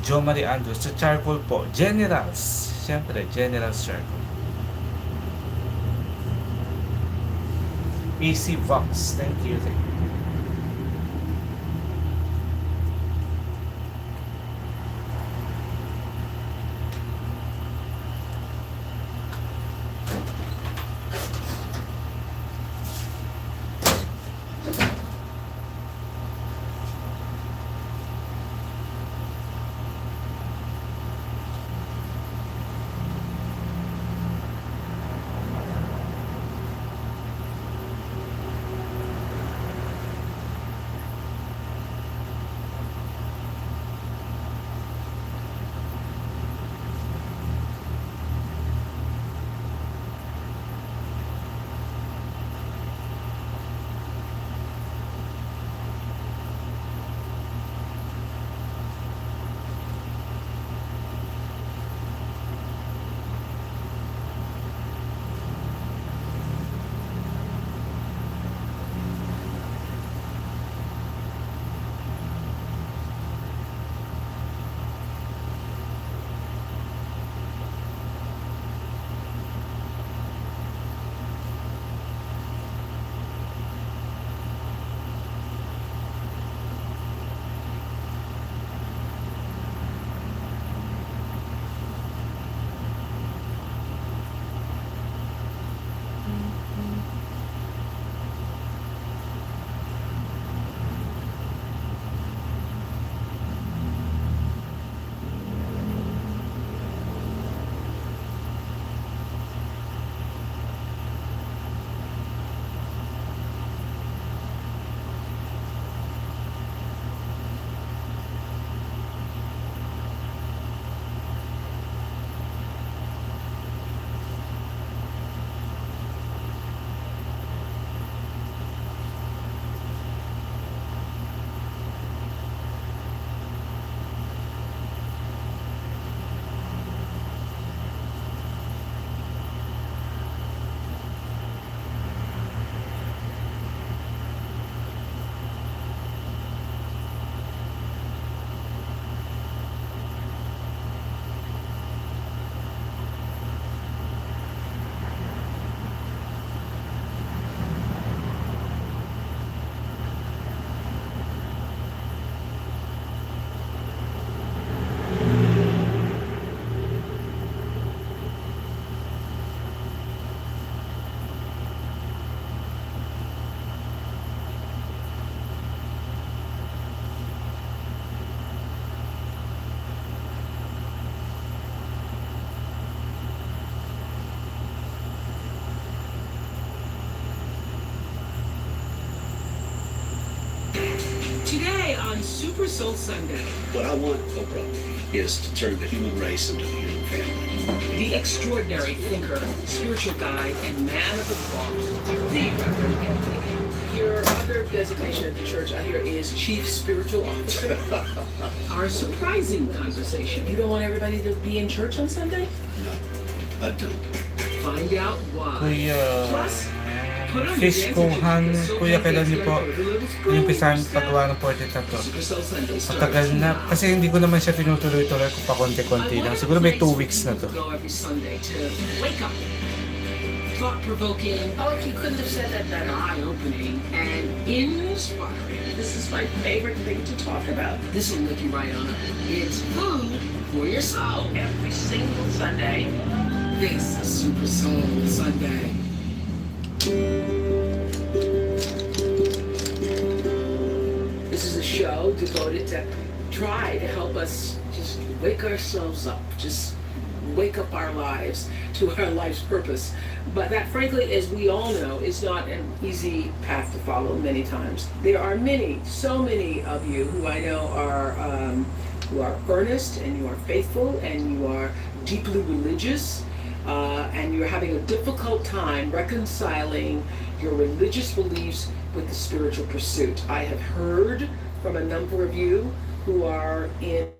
Speaker 5: Jo Marie Andrews, sa charcoal po. Generals. Siyempre, Generals charcoal. AC Vox. Thank you. Thank you.
Speaker 3: Super Soul Sunday.
Speaker 11: What I want, Oprah, is to turn the human race into the human family.
Speaker 3: The extraordinary thinker, spiritual guide, and man of the cloth, the Reverend Anthony. Your other designation at the church, I hear, is Chief Spiritual Officer. Our surprising conversation. You don't want everybody to be in church on Sunday?
Speaker 11: No, I don't.
Speaker 3: Find out why.
Speaker 5: Kuya,
Speaker 3: Plus, put on
Speaker 5: fish
Speaker 3: your
Speaker 5: kung
Speaker 3: dancing
Speaker 5: han,
Speaker 3: jacket, so
Speaker 5: kuya, kailan niyo po
Speaker 3: Super
Speaker 5: inumpisahan
Speaker 3: Soul
Speaker 5: paggawa ng portrait na to?
Speaker 3: Super Soul Sunday starts
Speaker 5: Matagal na,
Speaker 3: now.
Speaker 5: kasi hindi ko naman siya tinutuloy-tuloy kung pakonti-konti lang. Siguro may 2 weeks na to.
Speaker 3: Go every Sunday to wake up. Thought-provoking. Oh, you couldn't have said that better. Eye-opening and inspiring. This is my favorite thing to talk about. This will lift you right on up. It's food for your soul every single Sunday. This is Super Soul Sunday. This is a show devoted to try to help us just wake ourselves up, just wake up our lives to our life's purpose. But that, frankly, as we all know, is not an easy path to follow many times. There are many, so many of you who I know who are earnest, and you are faithful, and you are deeply religious, and you're having a difficult time reconciling your religious beliefs with the spiritual pursuit. I have heard from a number of you who are in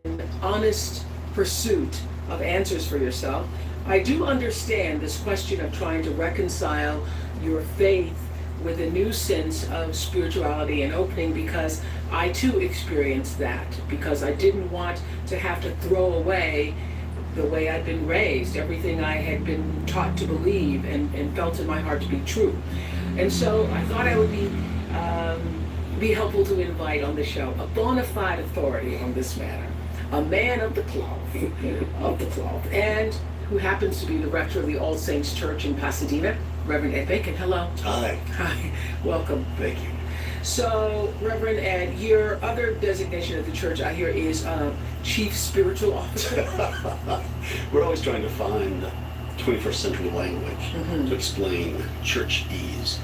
Speaker 3: honest pursuit of answers for yourself. I do understand this question of trying to reconcile your faith with a new sense of spirituality and opening, because I too experienced that, because I didn't want to have to throw away the way I'd been raised, everything I had been taught to believe and felt in my heart to be true. And so I thought I would be helpful to invite on the show a bona fide authority on this matter, a man of the cloth, and who happens to be the rector of the All Saints Church in Pasadena, Reverend Ed Bacon. Hello.
Speaker 11: Hi.
Speaker 3: Hi. Welcome.
Speaker 11: Thank you.
Speaker 3: So, Reverend Ed, your other designation at the church, I hear, is Chief Spiritual Officer.
Speaker 11: We're always trying to find 21st century language to explain churchese,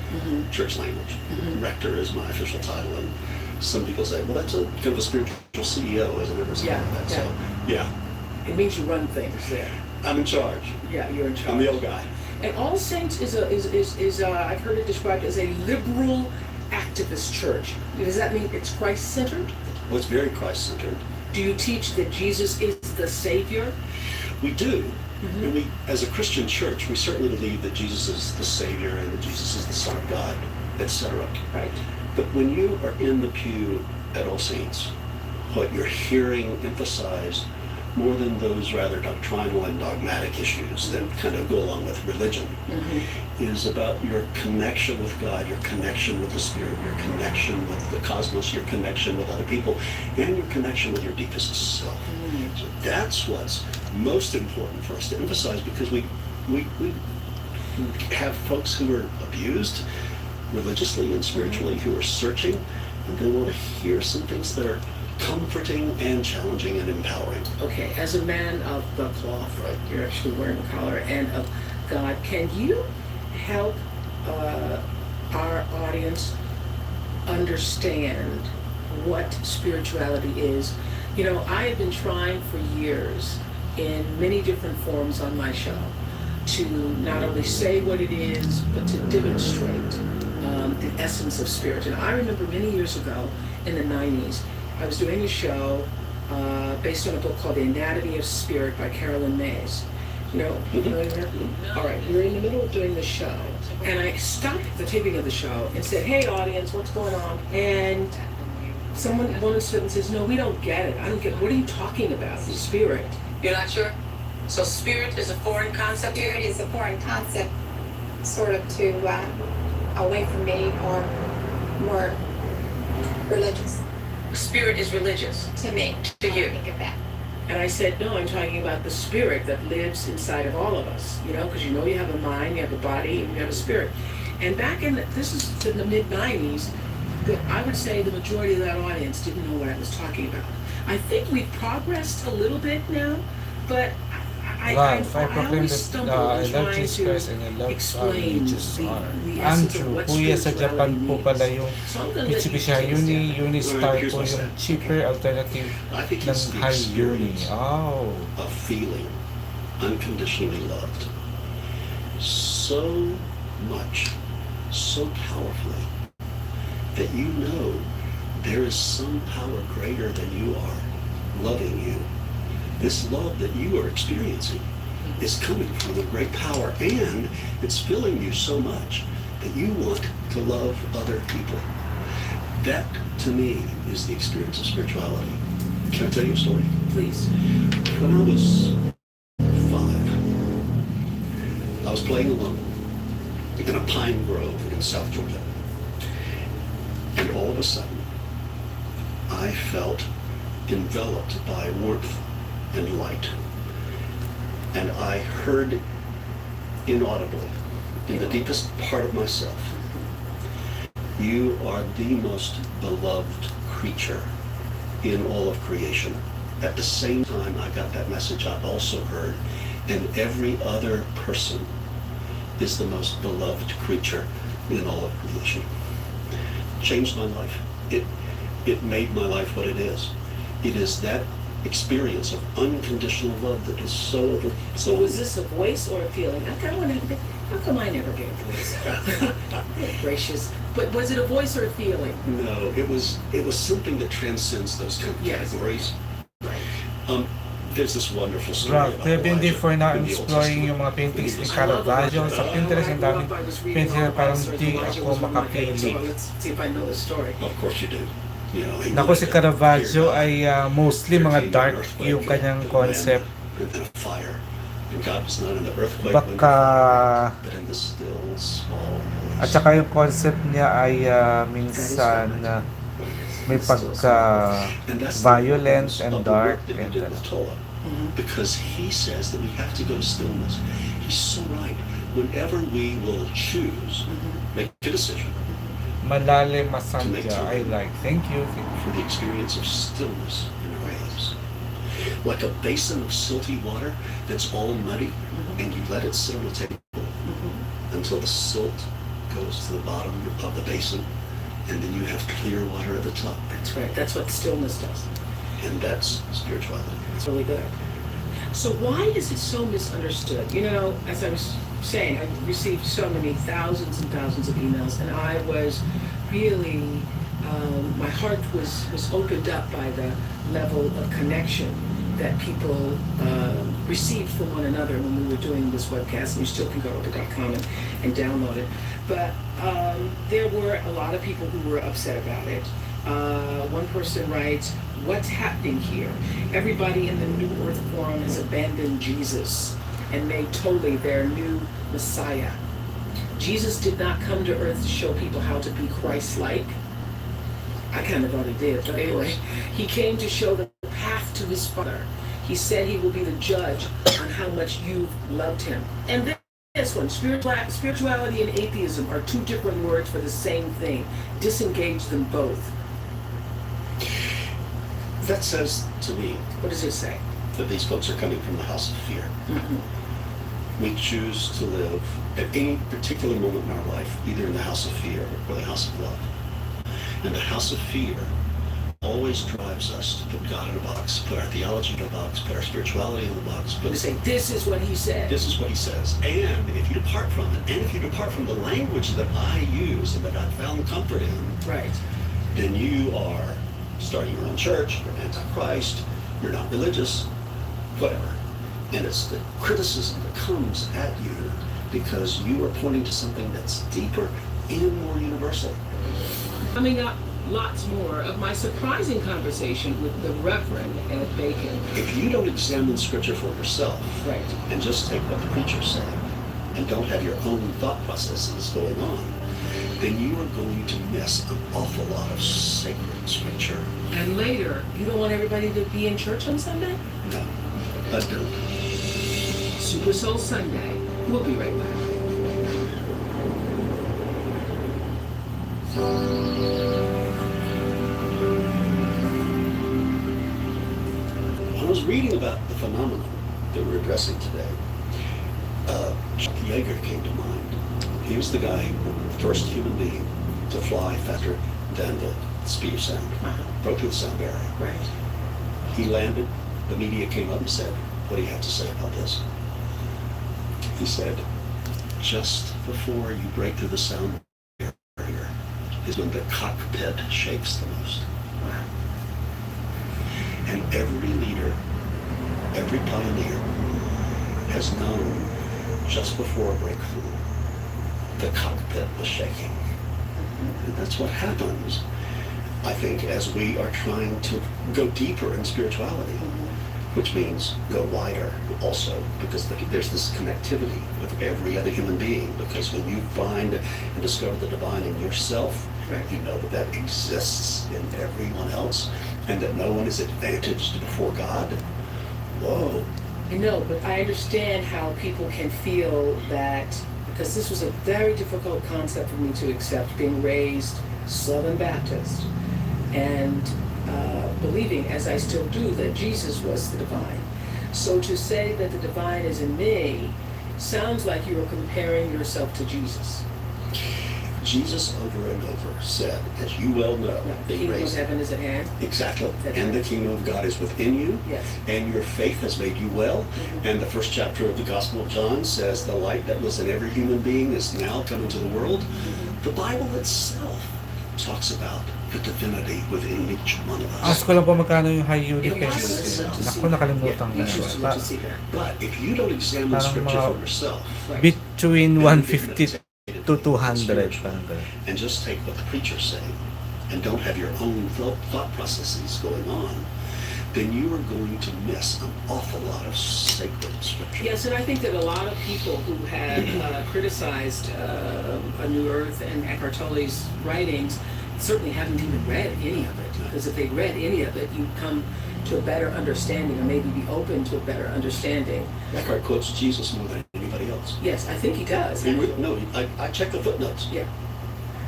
Speaker 11: church language. Rector is my official title, and some people say, well, that's a kind of a spiritual CEO, isn't it? Or something like that. So, yeah.
Speaker 3: It means you run things there.
Speaker 11: I'm in charge.
Speaker 3: Yeah, you're in charge.
Speaker 11: I'm the old guy.
Speaker 3: And All Saints is I've heard it described as a liberal activist church. Does that mean it's Christ-centered?
Speaker 11: Well, it's very Christ-centered.
Speaker 3: Do you teach that Jesus is the Savior?
Speaker 11: We do. And we, as a Christian church, we certainly believe that Jesus is the Savior and that Jesus is the Son of God, etc.
Speaker 3: Right.
Speaker 11: But when you are in the pew at All Saints, what you're hearing emphasized more than those rather doctrinal and dogmatic issues that kind of go along with religion, is about your connection with God, your connection with the Spirit, your connection with the cosmos, your connection with other people, and your connection with your deepest self. So that's what's most important for us to emphasize, because we have folks who are abused religiously and spiritually, who are searching, and they want to hear some things that are comforting and challenging and empowering.
Speaker 3: Okay, as a man of the cloth, right, you're actually wearing a collar, and of God, can you help our audience understand what spirituality is? You know, I have been trying for years in many different forms on my show to not only say what it is, but to demonstrate the essence of spirit. And I remember many years ago in the 90s, I was doing a show based on a book called The Anatomy of Spirit by Carolyn Mays. You know her? All right, we were in the middle of doing the show, and I stopped the taping of the show and said, hey audience, what's going on? And one of them says, no, we don't get it. I don't get, what are you talking about, spirit? You're not sure? So spirit is a foreign concept?
Speaker 12: Spirit is a foreign concept, sort of to away from me, or more religious.
Speaker 3: Spirit is religious.
Speaker 12: To me.
Speaker 3: To you.
Speaker 12: Think of that.
Speaker 3: And I said, no, I'm talking about the spirit that lives inside of all of us, you know, because you know you have a mind, you have a body, and you have a spirit. And back in, this is in the mid-90s, I would say the majority of that audience didn't know what I was talking about. I think we've progressed a little bit now, but
Speaker 5: Love. I proclaim that I love Jesus Christ and I love religious are. Andrew, kuya sa Japan po pala yung Mitsubishi Uni. Uni Star po yung cheaper alternative
Speaker 11: I think
Speaker 5: ng
Speaker 11: it's the
Speaker 5: high uni.
Speaker 11: experience
Speaker 5: Oh.
Speaker 11: of feeling unconditionally loved so much, so powerfully, that you know there is some power greater than you are loving you. This love that you are experiencing is coming from a great power, and it's filling you so much that you want to love other people. That, to me, is the experience of spirituality. Can I tell you a story?
Speaker 3: Please.
Speaker 11: When I was 5, I was playing alone in a pine grove in South Georgia. And all of a sudden, I felt enveloped by warmth and light. And I heard inaudibly, in the deepest part of myself, you are the most beloved creature in all of creation. At the same time I got that message, I also heard, and every other person is the most beloved creature in all of creation. Changed my life. It made my life what it is. It is that experience of unconditional love that is so
Speaker 3: So was this a voice or a feeling? I kind of want to. How come I never get a voice? Gracious. But was it a voice or a feeling?
Speaker 11: No, it was something that transcends those kind of
Speaker 3: Yes.
Speaker 11: categories. There's this wonderful story
Speaker 5: Rob,
Speaker 11: about
Speaker 5: we've been
Speaker 11: Elijah
Speaker 5: for now
Speaker 11: in the Old
Speaker 5: exploring
Speaker 11: Testament.
Speaker 5: yung mga paintings ni Caravaggio. Sa Pinterest, ang daming paintings na parang di ako makapili.
Speaker 3: Let's see if I know the story.
Speaker 11: Of course you do. You know, he
Speaker 5: Naku, si
Speaker 11: wanted to
Speaker 5: Caravaggio
Speaker 11: hear God.
Speaker 5: ay mostly mga
Speaker 11: There
Speaker 5: dark
Speaker 11: came an earthquake
Speaker 5: yung kanyang
Speaker 11: and
Speaker 5: concept.
Speaker 11: And then a fire. And God was not in the earthquake,
Speaker 5: Baka,
Speaker 11: but in the still, small voice.
Speaker 5: at saka yung concept niya ay minsan may pagka-violent and dark. And,
Speaker 11: Because he says that we have to go to stillness. He's so right. Whenever we will choose, make a decision
Speaker 5: Malalim Masandya, I like. Thank you.
Speaker 11: for the experience of stillness in our waves. Like a basin of silty water that's all muddy, and you let it sit on the table until the silt goes to the bottom of the basin, and then you have clear water at the top.
Speaker 3: That's right. That's what stillness does.
Speaker 11: And that's spirituality.
Speaker 3: It's really good. So why is it so misunderstood? You know, as I was saying, I received so many thousands and thousands of emails, and I was really, my heart was opened up by the level of connection that people received from one another when we were doing this webcast. And you still can go to .com and download it. But there were a lot of people who were upset about it. One person writes, "What's happening here? Everybody in the New Earth Forum has abandoned Jesus and made Tole their new Messiah. Jesus did not come to earth to show people how to be Christ-like." I kind of thought he did, but anyway, he came to show the path to his Father. He said he will be the judge on how much you've loved him. And this one, spirituality and atheism are two different words for the same thing. Disengage them both.
Speaker 11: That says to me
Speaker 3: What does it say?
Speaker 11: that these folks are coming from the house of fear. We choose to live at any particular moment in our life, either in the house of fear or the house of love. And the house of fear always drives us to put God in a box, put our theology in a box, put our spirituality in a box.
Speaker 3: To say, this is what he said.
Speaker 11: This is what he says. And if you depart from it, and if you depart from the language that I use and that I found comfort in,
Speaker 3: Right.
Speaker 11: then you are starting your own church, you're anti-Christ, you're not religious, whatever. And it's the criticism that comes at you because you are pointing to something that's deeper and more universal.
Speaker 3: Coming up, lots more of my surprising conversation with the Reverend Ed Bacon.
Speaker 11: If you don't examine Scripture for yourself,
Speaker 3: Right.
Speaker 11: and just take what the preacher's saying, and don't have your own thought processes going on, then you are going to miss an awful lot of sacred Scripture.
Speaker 3: And later, you don't want everybody to be in church on Sunday?
Speaker 11: No, I don't.
Speaker 3: Super Soul Sunday. We'll be right back.
Speaker 11: I was reading about the phenomenon that we're addressing today, Chuck Yeager came to mind. He was the guy, the first human being to fly faster than the speed of sound, broke through the sound barrier.
Speaker 1: Right.
Speaker 11: He landed, the media came up and said, what do you have to say about this? He said, just before you break through the sound barrier is when the cockpit shakes the most.
Speaker 1: Wow.
Speaker 11: And every leader, every pioneer has known just before a breakthrough, the cockpit was shaking. And that's what happens, I think, as we are trying to go deeper in spirituality, which means go wider also, because there's this connectivity with every other human being, because when you find and discover the divine in yourself, you know that that exists in everyone else, and that no one is advantaged before God. Whoa.
Speaker 3: I know, but I understand how people can feel that, because this was a very difficult concept for me to accept, being raised Southern Baptist, and believing, as I still do, that Jesus was the divine. So to say that the divine is in me sounds like you are comparing yourself to Jesus.
Speaker 11: Jesus over and over said, as you well know,
Speaker 3: The kingdom of heaven is at hand.
Speaker 11: Exactly.
Speaker 3: That's
Speaker 11: And
Speaker 3: right.
Speaker 11: the kingdom of God is within you.
Speaker 3: Yes.
Speaker 11: And your faith has made you well. And the first chapter of the Gospel of John says the light that was in every human being is now come into the world. The Bible itself talks about the divinity within each one of us.
Speaker 5: Ask ko lang po magkano yung high unit
Speaker 3: Yeah,
Speaker 5: case.
Speaker 3: why is it
Speaker 5: Naku, nakalimutan ko
Speaker 3: You
Speaker 5: na.
Speaker 3: should
Speaker 5: Pa-
Speaker 3: to see that.
Speaker 11: But if you don't examine
Speaker 5: Parang
Speaker 11: Scripture
Speaker 5: mga-
Speaker 11: for yourself,
Speaker 5: Between 150 to 200. Parang ganun.
Speaker 11: and just take what the preachers say, and don't have your own thought processes going on, then you are going to miss an awful lot of sacred Scripture.
Speaker 3: Yes, and I think that a lot of people who have criticized A New Earth and Eckhart Tolle's writings certainly haven't even read any of it. Because if they'd read any of it, you'd come to a better understanding, or maybe be open to a better understanding.
Speaker 11: Eckhart quotes Jesus more than anybody else.
Speaker 3: Yes, I think he does.
Speaker 11: No, I checked the footnotes.
Speaker 3: Yeah.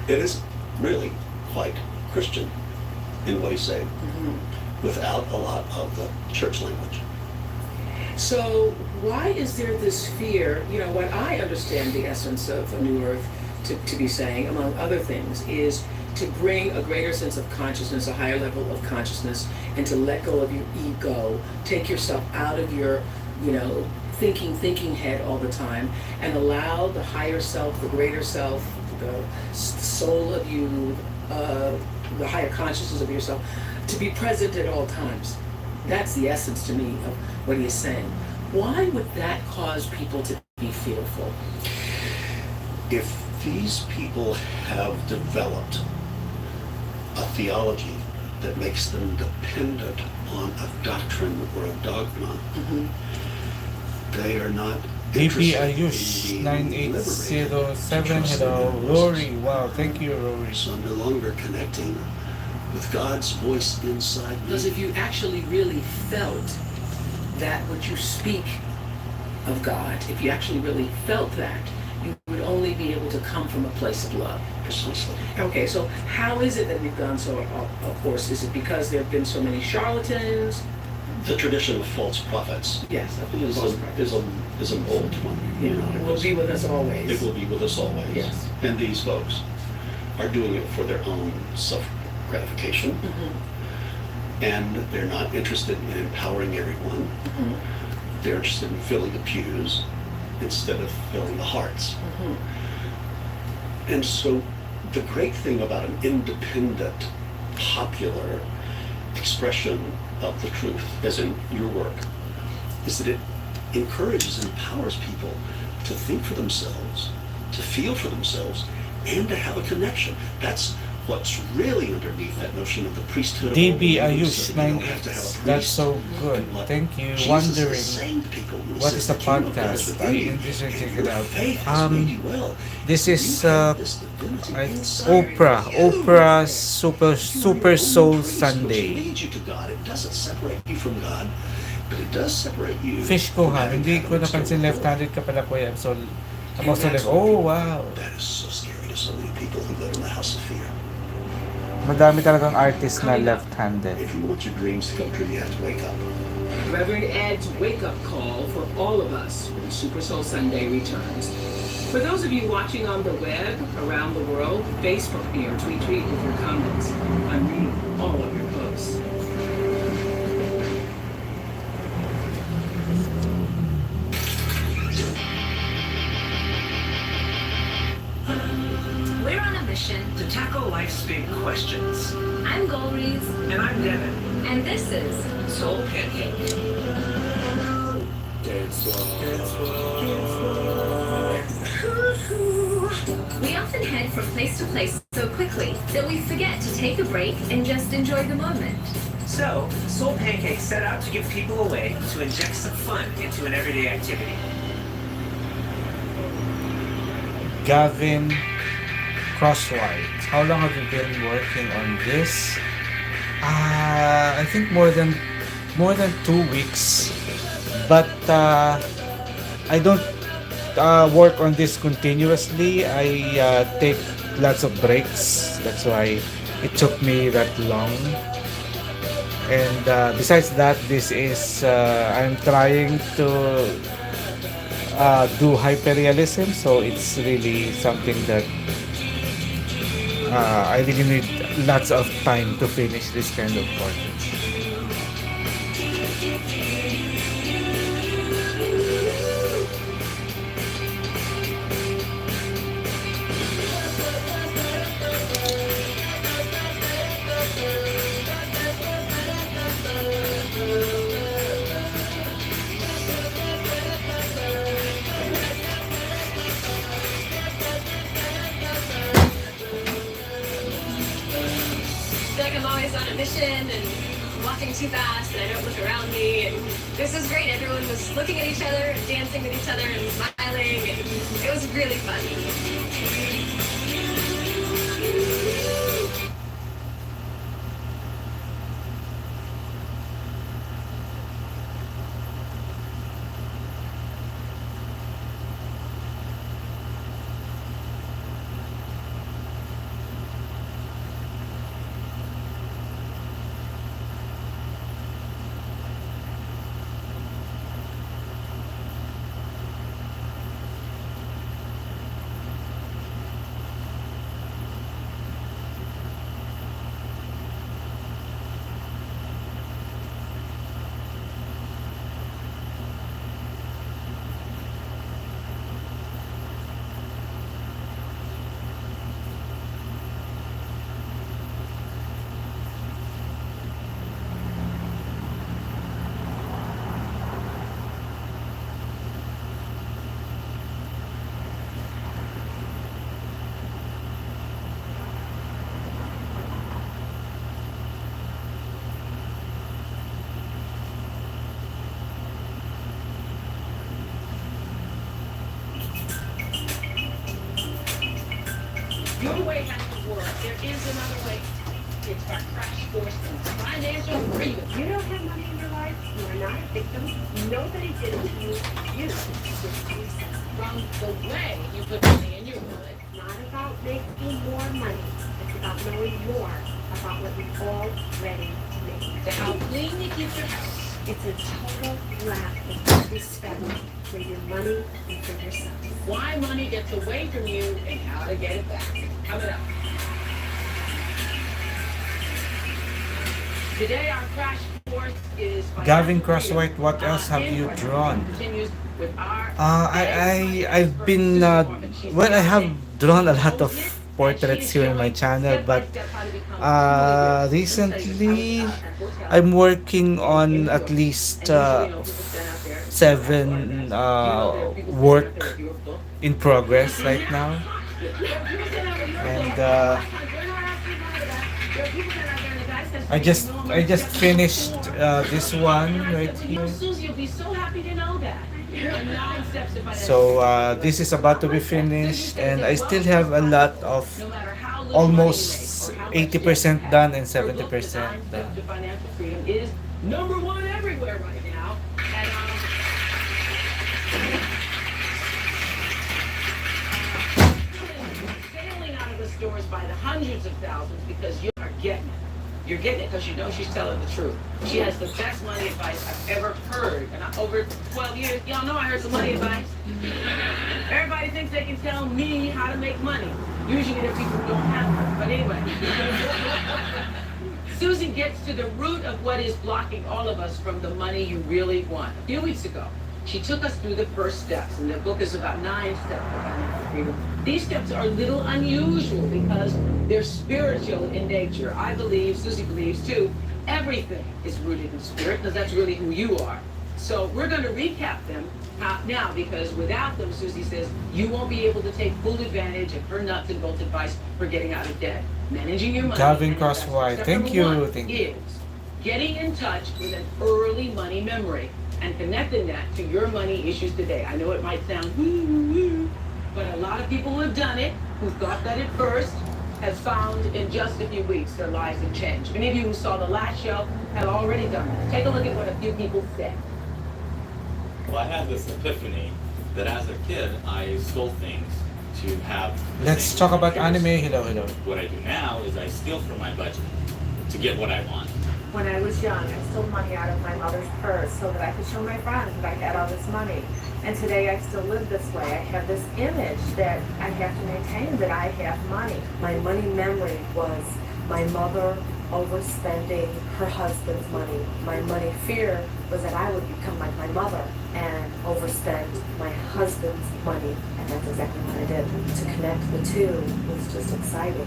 Speaker 11: It is really quite Christian in what he's saying, without a lot of the church language.
Speaker 3: So why is there this fear? You know, what I understand the essence of A New Earth to be saying, among other things, is to bring a greater sense of consciousness, a higher level of consciousness, and to let go of your ego, take yourself out of your, thinking head all the time, and allow the higher self, the greater self, the soul of you, the higher consciousness of yourself, to be present at all times. That's the essence to me of what he is saying. Why would that cause people to be fearful?
Speaker 11: If these people have developed a theology that makes them dependent on a doctrine or a dogma, they are not
Speaker 5: DP
Speaker 11: interested
Speaker 5: Ayush
Speaker 11: in being liberated.
Speaker 5: 9807. Hello. Rory. Wow. Thank you, Rory.
Speaker 11: So I'm no longer connecting with God's voice inside me.
Speaker 3: Because if you actually really felt that what you speak of God, if you actually really felt that, you would only be able to come from a place of love.
Speaker 11: Precisely.
Speaker 3: Okay, so how is it that we've gone so off course? Is it because there have been so many charlatans?
Speaker 11: The tradition of false prophets
Speaker 3: Yes,
Speaker 11: is an old one.
Speaker 3: it will be with us always.
Speaker 11: It will be with us always.
Speaker 3: Yes.
Speaker 11: And these folks are doing it for their own self-gratification. And they're not interested in empowering everyone. They're interested in filling the pews instead of filling the hearts. And so the great thing about an independent, popular expression of the truth, as in your work, is that it encourages and empowers people to think for themselves, to feel for themselves, and to have a connection. That's what's really underneath that notion of the priesthood of all
Speaker 5: DB
Speaker 11: believers,
Speaker 5: Ayush
Speaker 11: so that you don't have to have a
Speaker 5: 98. That's
Speaker 11: priest.
Speaker 5: so good.
Speaker 11: And what
Speaker 5: Thank you.
Speaker 11: Jesus
Speaker 5: Wondering
Speaker 11: is saying to people when he
Speaker 5: what
Speaker 11: says
Speaker 5: is the
Speaker 11: kingdom of God is
Speaker 5: podcast?
Speaker 11: within
Speaker 5: I
Speaker 11: you,
Speaker 5: interested to check
Speaker 11: and
Speaker 5: it
Speaker 11: your
Speaker 5: out.
Speaker 11: faith has made you well.
Speaker 5: This is
Speaker 11: You have this divinity inside
Speaker 5: Oprah
Speaker 11: you.
Speaker 5: Super Soul
Speaker 11: Which
Speaker 5: Sunday.
Speaker 11: leads you to God. It doesn't separate you from God, but it does separate you.
Speaker 5: Fish ko
Speaker 11: from
Speaker 5: ha,
Speaker 11: having
Speaker 5: hindi
Speaker 11: had
Speaker 5: ko
Speaker 11: an
Speaker 5: napansin
Speaker 11: external
Speaker 5: left-handed ka pala kuya. I'm also
Speaker 11: And
Speaker 5: like,
Speaker 11: that's
Speaker 5: oh
Speaker 11: what
Speaker 5: wow.
Speaker 11: That is so scary to so many people who live in the house of fear.
Speaker 5: Madami talagang artist na left-handed.
Speaker 11: If you want your dreams to come true, you have to wake up.
Speaker 13: Reverend Ed's wake-up call for all of us when Super Soul Sunday returns. For those of you watching on the web around the world, Facebook me or tweet with your comments. I'm reading all of your posts.
Speaker 14: We're on a mission
Speaker 15: to tackle life's big questions.
Speaker 14: I'm Golriz.
Speaker 15: And I'm Devin.
Speaker 14: And this is
Speaker 15: Soul Pancake.
Speaker 14: We often head from place to place so quickly that we forget to take a break and just enjoy the moment.
Speaker 15: So, Soul Pancake set out to give people a way to inject some fun into an everyday activity.
Speaker 5: Gavin Crosswhite. How long have you been working on this? I think more than 2 weeks. But I don't work on this continuously. I take lots of breaks. That's why it took me that long. And besides that, this is I'm trying to do hyperrealism, so it's really something that I really need lots of time to finish this kind of portraits.
Speaker 14: I'm always on a mission and walking too fast and I don't look around me, and this was great. Everyone was looking at each other and dancing with each other and smiling, and it was really fun.
Speaker 13: Your way has to work. There is another way. It's our crash course in financial freedom. You don't have money in your life. You are not a victim. Nobody did it to you. You just from the way you put money in your wallet.
Speaker 16: It's not about making more money. It's about knowing more about what you already made.
Speaker 13: To how clean you keep your house.
Speaker 16: It's a total lack of respect for your money and for yourself.
Speaker 13: Why money gets away from you and how to get it back. Coming up. Today our crash course is
Speaker 5: Gavin Crosswhite, what else have you drawn? I've been well, I have drawn a lot of portraits here in my channel, but recently I'm working on at least 7 work in progress right now, and I just finished this one right here. So this is about to be finished, and I still have a lot of almost 80% done and 70% done.
Speaker 13: Financial freedom is number one everywhere right now. And sailing out of the stores by the hundreds of thousands because you are getting it.
Speaker 17: You're getting it because you know she's telling the truth. She has the best money advice I've ever heard. And over 12 years, y'all know I heard some money advice. Everybody thinks they can tell me how to make money. Usually they're people who don't have money. But anyway. Susie gets to the root of what is blocking all of us from the money you really want. A few weeks ago, she took us through the first steps, and the book is about 9 steps of financial freedom. These steps are a little unusual because they're spiritual in nature. I believe, Susie believes too, everything is rooted in spirit, because that's really who you are. So we're going to recap them now, because without them, Susie says, you won't be able to take full advantage of her nuts and bolts advice for getting out of debt. Managing your money.
Speaker 5: Gavin Crosswhite, thank you. Thank you.
Speaker 17: Is getting in touch with an early money memory and connecting that to your money issues today. I know it might sound woo, but a lot of people who have done it, who thought that at first, has found in just a few weeks their lives have changed. Many of you who saw the last show have already done it. Take a look at what a few people said.
Speaker 18: Well, I had this epiphany that as a kid, I stole things to have.
Speaker 5: Let's talk about anime. Hello.
Speaker 18: What I do now is I steal from my budget to get what I want.
Speaker 16: When I was young, I stole money out of my mother's purse so that I could show my friends that I had all this money. And today I still live this way. I have this image that I have to maintain that I have money.
Speaker 19: My money memory was my mother overspending her husband's money. My money fear was that I would become like my mother and overspend my husband's money. And that's exactly what I did. To connect the two was just exciting.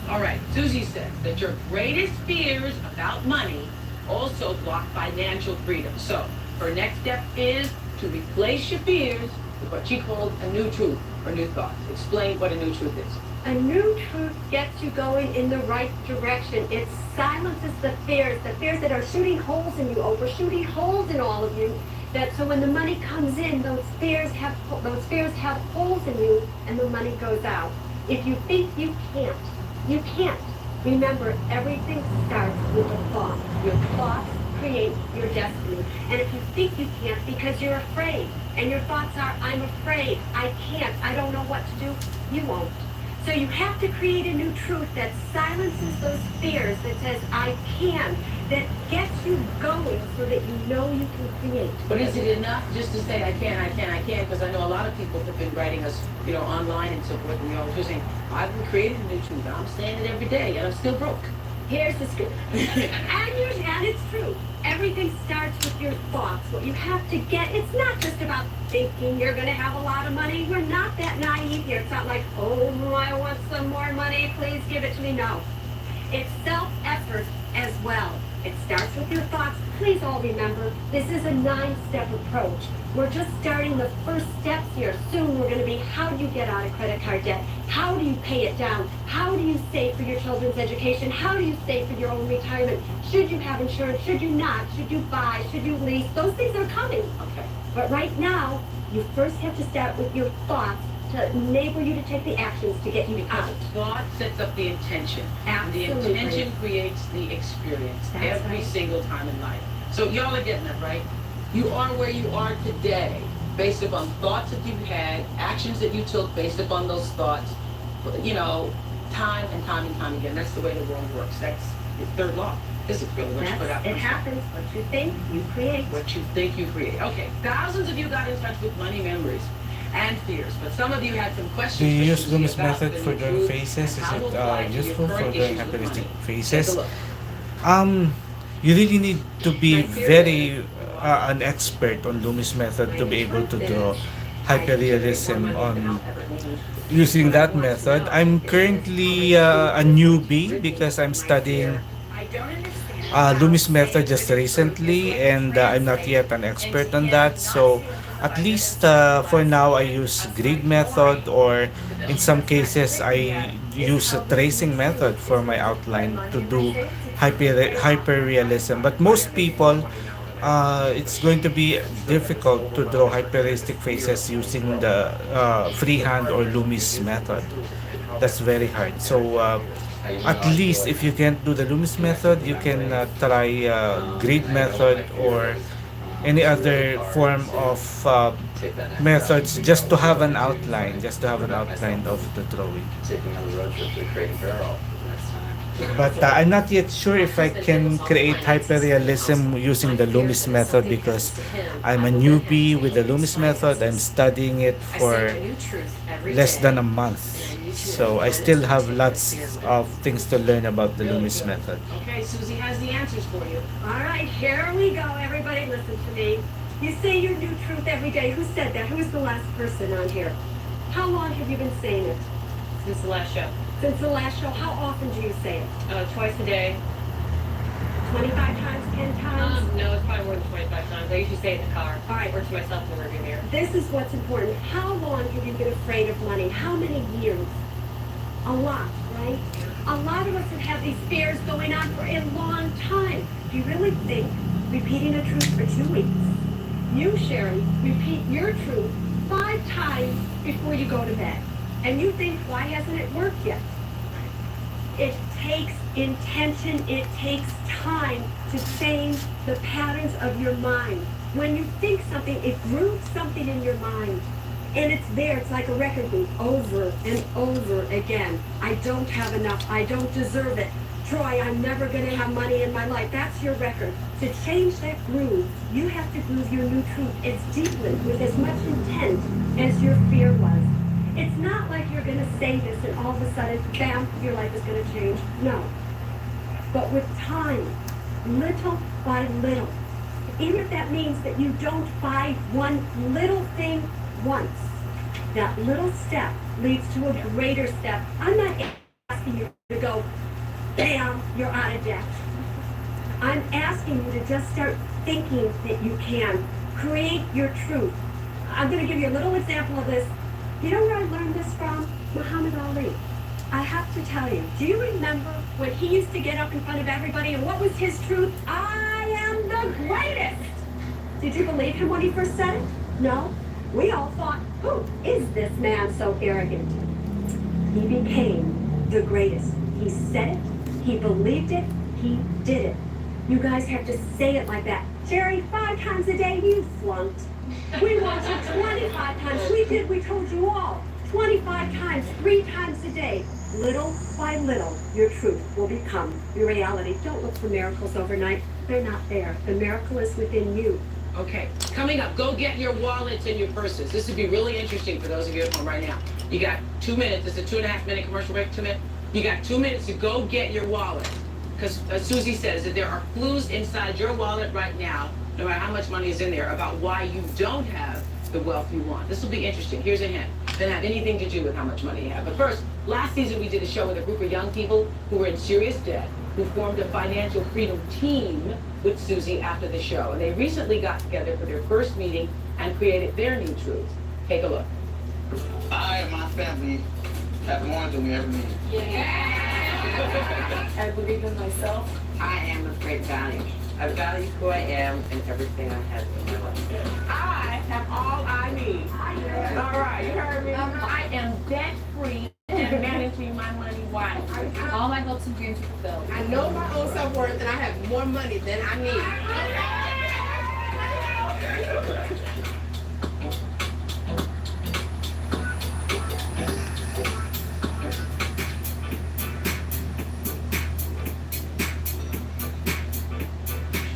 Speaker 17: All right, Susie says that your greatest fears about money also block financial freedom. So her next step is to replace your fears with what she called a new truth or new thoughts. Explain what a new truth is.
Speaker 13: A new truth gets you going in the right direction. It silences the fears that are shooting holes in you, shooting holes in all of you. That so when the money comes in, those fears have holes in you, and the money goes out. If you think you can't, you can't. Remember, everything starts with a thought. Your thoughts create your destiny. And if you think you can't because you're afraid, and your thoughts are, I'm afraid, I can't, I don't know what to do, you won't. So you have to create a new truth that silences those fears, that says, I can, that gets you going so that you know you can create.
Speaker 17: But is it enough just to say, I can? Because I know a lot of people have been writing us, online and so forth, and we always saying, I've been creating a new truth, I'm saying it every day, and I'm still broke.
Speaker 13: Here's the scoop. and it's true. Everything starts with your thoughts. What you have to get, it's not just about thinking you're going to have a lot of money. We're not that naive here. It's not like, oh, I want some more money, please give it to me. No. It's self-effort as well. It starts with your thoughts. Please all remember, this is a 9-step approach. We're just starting the first steps here. Soon we're going to be, how do you get out of credit card debt? How do you pay it down? How do you save for your children's education? How do you save for your own retirement? Should you have insurance? Should you not? Should you buy? Should you lease? Those things are coming.
Speaker 17: Okay.
Speaker 13: But right now, you first have to start with your thoughts to enable you to take the actions to get you out.
Speaker 17: Thought sets up the intention.
Speaker 13: Absolutely.
Speaker 17: And the intention creates the experience every single time in life. So y'all are getting that, right? You are where you are today based upon thoughts that you've had, actions that you took based upon those thoughts, time and time again. That's the way the world works. That's the third law. This is really what you put out.
Speaker 13: It happens. What you think, you create.
Speaker 17: What you think, you create. Okay, thousands of you got in touch with money memories and fears, but some of you had some questions.
Speaker 5: Do you use
Speaker 17: for
Speaker 5: Loomis
Speaker 17: Susie about
Speaker 5: method
Speaker 17: the
Speaker 5: for
Speaker 17: new
Speaker 5: drawing
Speaker 17: truth
Speaker 5: faces?
Speaker 17: and
Speaker 5: Is
Speaker 17: how to
Speaker 5: it
Speaker 17: apply to your
Speaker 5: useful for
Speaker 17: current
Speaker 5: drawing
Speaker 17: issues with
Speaker 5: hyperrealistic
Speaker 17: money?
Speaker 5: faces?
Speaker 17: Take a look.
Speaker 5: You really need to be very an expert on Loomis method to be able to draw hyperrealism on using that method. I'm currently a newbie because I'm studying Loomis method just recently, and I'm not yet an expert on that. So at least for now, I use grid method, or in some cases I use a tracing method for my outline to do hyperrealism. But most people, it's going to be difficult to draw hyperrealistic faces using the freehand or Loomis method. That's very hard. So at least if you can't do the Loomis method, you can try grid method or any other form of methods, just to have an outline, of the drawing.
Speaker 9: Taking on the road trip to creating barrel next time.
Speaker 5: But I'm not yet sure if I can create hyperrealism using the Loomis method because I'm a newbie with the Loomis method. I'm studying it for less than a month. So I still have lots of things to learn about the Loomis method.
Speaker 17: Okay, Susie has the answers for you.
Speaker 13: All right, here we go. Everybody listen to me. You say your new truth every day. Who said that? Who was the last person on here? How long have you been saying it?
Speaker 14: Since the last show.
Speaker 13: Since the last show. How often do you say it?
Speaker 14: Twice a day.
Speaker 13: 25 times, 10 times?
Speaker 14: No, it's probably more than 25 times. I usually say it in the car.
Speaker 13: All right.
Speaker 14: Or to myself in the rearview mirror.
Speaker 13: This is what's important. How long have you been afraid of money? How many years? A lot, right? A lot of us have had these fears going on for a long time. Do you really think repeating a truth for 2 weeks? You, Sherry, repeat your truth 5 times before you go to bed. And you think, why hasn't it worked yet? It takes intention, it takes time to change the patterns of your mind. When you think something, it grooves something in your mind. And it's there, it's like a record loop, over and over again. I don't have enough, I don't deserve it. Troy, I'm never gonna have money in my life. That's your record. To change that groove, you have to groove your new truth. It's deepened with as much intent as your fear was. It's not like you're gonna say this and all of a sudden, bam, your life is gonna change. No. But with time, little by little, even if that means that you don't buy one little thing once, that little step leads to a greater step. I'm not asking you to go, bam, you're out of debt. I'm asking you to just start thinking that you can. Create your truth. I'm going to give you a little example of this. You know where I learned this from? Muhammad Ali. I have to tell you, do you remember when he used to get up in front of everybody and what was his truth? I am the greatest. Did you believe him when he first said it? No? We all thought, who is this man so arrogant? He became the greatest. He said it, he believed it, he did it. You guys have to say it like that. Jerry, 5 times a day, you flunked. We want you 25 times. We did, we told you all. 25 times, 3 times a day. Little by little, your truth will become your reality. Don't look for miracles overnight. They're not there. The miracle is within you.
Speaker 17: Okay, coming up, go get your wallets and your purses. This would be really interesting for those of you at home right now. You got 2 minutes. It's a 2.5 minute commercial break, 2 minutes. You got 2 minutes to go get your wallet. Because Susie says that there are clues inside your wallet right now, no matter how much money is in there, about why you don't have the wealth you want. This will be interesting. Here's a hint. Doesn't have anything to do with how much money you have. But first, last season we did a show with a group of young people who were in serious debt, who formed a financial freedom team with Susie after the show. And they recently got together for their first meeting and created their new truth. Take a look.
Speaker 8: I and my family have more than we ever need.
Speaker 19: I believe in myself.
Speaker 20: I am of great value. I value who I am and everything I have in my life.
Speaker 17: I have all I need. All right, you heard me. I am debt-free and managing my money wisely.
Speaker 21: All my hopes and dreams are fulfilled.
Speaker 10: I know my own self-worth and I have more money than I need.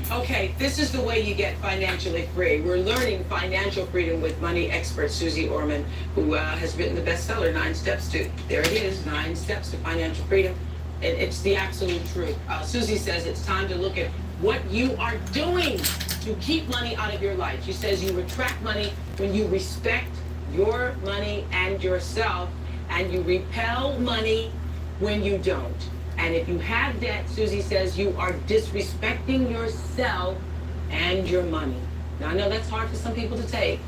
Speaker 17: Okay, this is the way you get financially free. We're learning financial freedom with money expert Susie Orman, who has written the bestseller, 9 Steps to, there it is, 9 Steps to Financial Freedom. It's the absolute truth. Susie says it's time to look at what you are doing to keep money out of your life. She says you attract money when you respect your money and yourself, and you repel money when you don't. And if you have debt, Susie says you are disrespecting yourself and your money. Now, I know that's hard for some people to take.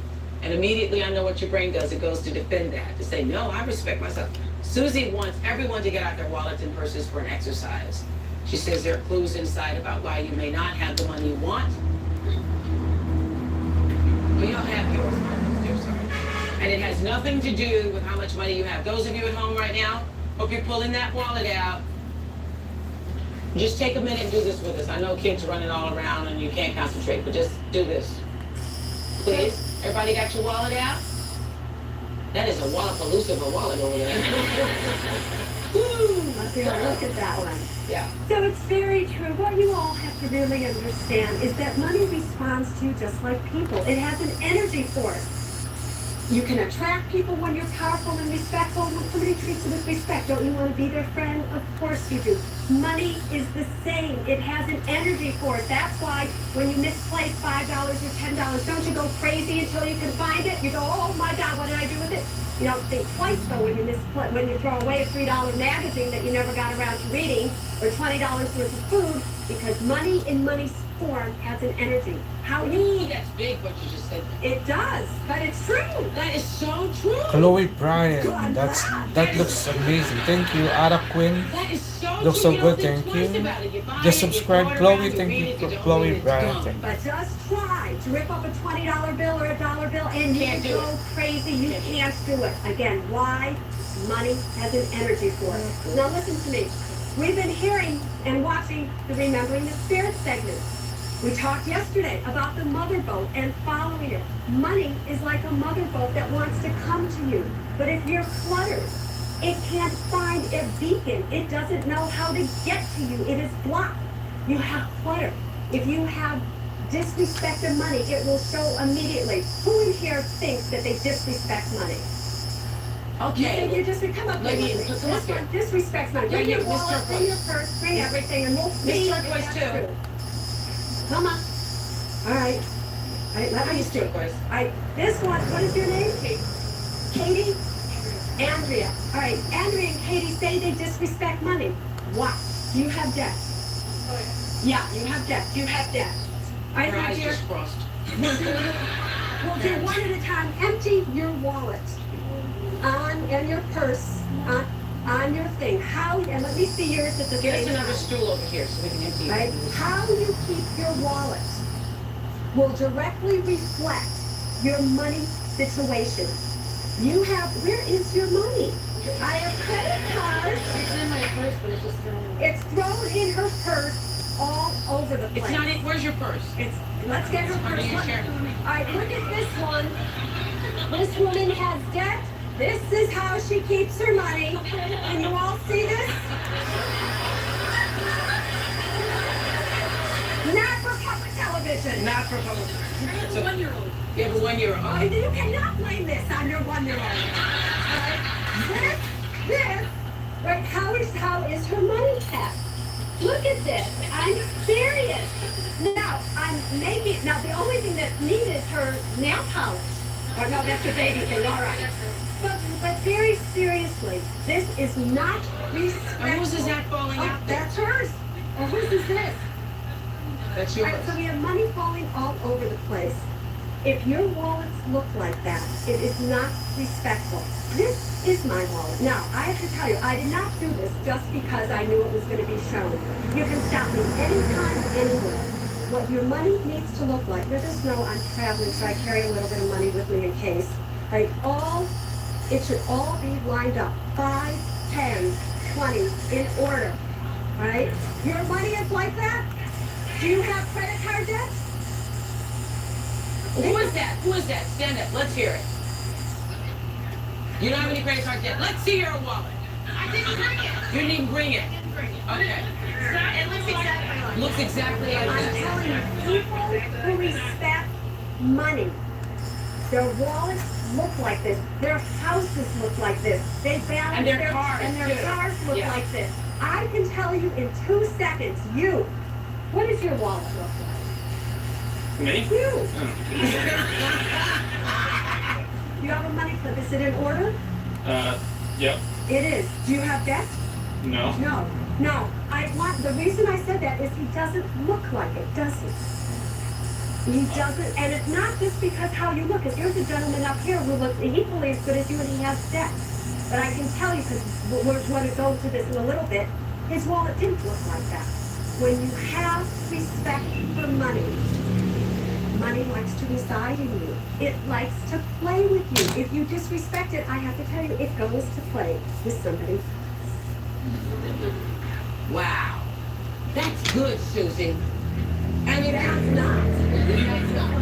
Speaker 17: And immediately I know what your brain does. It goes to defend that, to say, no, I respect myself. Susie wants everyone to get out their wallets and purses for an exercise. She says there are clues inside about why you may not have the money you want. Well, you don't have yours, sorry. And it has nothing to do with how much money you have. Those of you at home right now, hope you're pulling that wallet out. Just take a minute and do this with us. I know kids running all around and you can't concentrate, but just do this. Please. Everybody got your wallet out? That is a Wallapalooza of a wallet over there.
Speaker 13: Let's look at that one.
Speaker 17: Yeah.
Speaker 13: So it's very true. What you all have to really understand is that money responds to you just like people. It has an energy force. You can attract people when you're powerful and respectful. When somebody treats you with respect, don't you want to be their friend? Of course you do. Money is the same. It has an energy force. That's why when you misplace $5 or $10, don't you go crazy until you can find it? You go, oh my God, what did I do with it? You don't think twice though when you throw away a $3 magazine that you never got around to reading, or $20 worth of food, because money in money's form has an energy. How you
Speaker 17: That's big what you just said.
Speaker 13: it does, but it's true.
Speaker 17: That is so true.
Speaker 5: Chloe Bryan, that looks amazing. Thank you, Ada Quinn.
Speaker 17: That is so
Speaker 5: Looks
Speaker 17: true.
Speaker 5: so
Speaker 17: You
Speaker 5: good,
Speaker 17: don't think
Speaker 5: thank
Speaker 17: twice
Speaker 5: you.
Speaker 17: about it. You buy
Speaker 5: Just
Speaker 17: it, you
Speaker 5: subscribe,
Speaker 17: throw it
Speaker 5: Chloe.
Speaker 17: around,
Speaker 5: Thank
Speaker 17: read
Speaker 5: you,
Speaker 17: it, you don't
Speaker 5: Chloe
Speaker 17: read it,
Speaker 5: Bryan.
Speaker 17: it's
Speaker 5: Thank you.
Speaker 13: But just try to rip up a $20 bill or a dollar bill and you
Speaker 17: Can't do
Speaker 13: go
Speaker 17: it.
Speaker 13: crazy. You can't do it. Again, why? Money has an energy force. Now listen to me. We've been hearing and watching the Remembering the Spirit segment. We talked yesterday about the mother boat and following it. Money is like a mother boat that wants to come to you. But if you're cluttered, it can't find a beacon. It doesn't know how to get to you. It is blocked. You have clutter. If you have disrespect of money, it will show immediately. Who in here thinks that they disrespect money?
Speaker 17: Okay.
Speaker 13: You think you just come up
Speaker 17: Lady,
Speaker 13: with
Speaker 17: come up
Speaker 13: this
Speaker 17: here.
Speaker 13: one disrespects money. Bring your wallet, bring your purse, bring everything, and we'll see.
Speaker 17: Miss Turquoise,
Speaker 13: if that's
Speaker 17: too.
Speaker 13: true. Come on. All right. All right, let me see. All right, this one, what is your name? Katie? Andrea. All right, Andrea and Katie say they disrespect money. Why? Do you have debt? Yeah, you have debt. You have debt. All right,
Speaker 17: Her
Speaker 13: my
Speaker 17: eyes
Speaker 13: dear.
Speaker 17: just crossed.
Speaker 13: We'll do one at a time. Empty your wallet and your purse on your thing. How, and let me see yours at the
Speaker 17: Give us
Speaker 13: same
Speaker 17: another
Speaker 13: time.
Speaker 17: stool over here so we can empty it.
Speaker 13: Right? How you keep your wallet will directly reflect your money situation. You have, where is your money? I have credit cards.
Speaker 21: It's in my purse, but it's just thrown.
Speaker 13: It's thrown in her purse all over the place.
Speaker 17: It's not in. Where's your purse?
Speaker 13: Let's get her
Speaker 17: Under
Speaker 13: purse.
Speaker 17: your chair.
Speaker 13: All right, look at this one. This woman has debt. This is how she keeps her money. Can you all see this? Not for public television.
Speaker 17: Not for public.
Speaker 13: It's a 1-year-old.
Speaker 17: You have a 1-year-old.
Speaker 13: Oh, you cannot blame this on your 1-year-old. Right? This, right? How is her money kept? Look at this. I'm serious. Now, the only thing that's needed is her nail polish. Oh, no, that's a baby thing. All right. But very seriously, this is not respectful.
Speaker 17: And whose is that falling out there?
Speaker 13: That's hers. Or whose is this?
Speaker 17: That's
Speaker 13: All
Speaker 17: yours.
Speaker 13: right, so we have money falling all over the place. If your wallets look like that, it is not respectful. This is my wallet. Now, I have to tell you, I did not do this just because I knew it was going to be shown. You can stop me anytime, anywhere. What your money needs to look like. Let us know I'm traveling, so I carry a little bit of money with me in case. Right? It should all be lined up. 5, 10, 20, in order. Right? Your money is like that? Do you have credit card debt?
Speaker 17: Who is that? Who is that? Stand up. Let's hear it. You don't have any credit card debt. Let's see your wallet.
Speaker 10: I didn't bring it.
Speaker 17: You didn't bring it. Okay.
Speaker 10: It looks exactly like
Speaker 17: Looks exactly like
Speaker 13: I'm
Speaker 17: that.
Speaker 13: telling you, people who respect money, their wallets look like this. Their houses look like this. They balance
Speaker 17: And their cars,
Speaker 13: and their
Speaker 17: too.
Speaker 13: cars look
Speaker 17: Yeah.
Speaker 13: like this. I can tell you in 2 seconds, what does your wallet look like?
Speaker 18: Me?
Speaker 13: You. You have a money clip. Is it in order?
Speaker 18: Yep.
Speaker 13: It is. Do you have debt?
Speaker 18: No.
Speaker 13: No. The reason I said that is he doesn't look like it, does he? He doesn't, and it's not just because how you look. If there's a gentleman up here who looks equally as good as you and he has debt, but I can tell you, because we're going to go to this in a little bit, his wallet didn't look like that. When you have respect for money, money likes to reside in you. It likes to play with you. If you disrespect it, I have to tell you, it goes to play with somebody.
Speaker 17: Wow. That's good, Susie.
Speaker 13: And that's not.
Speaker 17: That's not.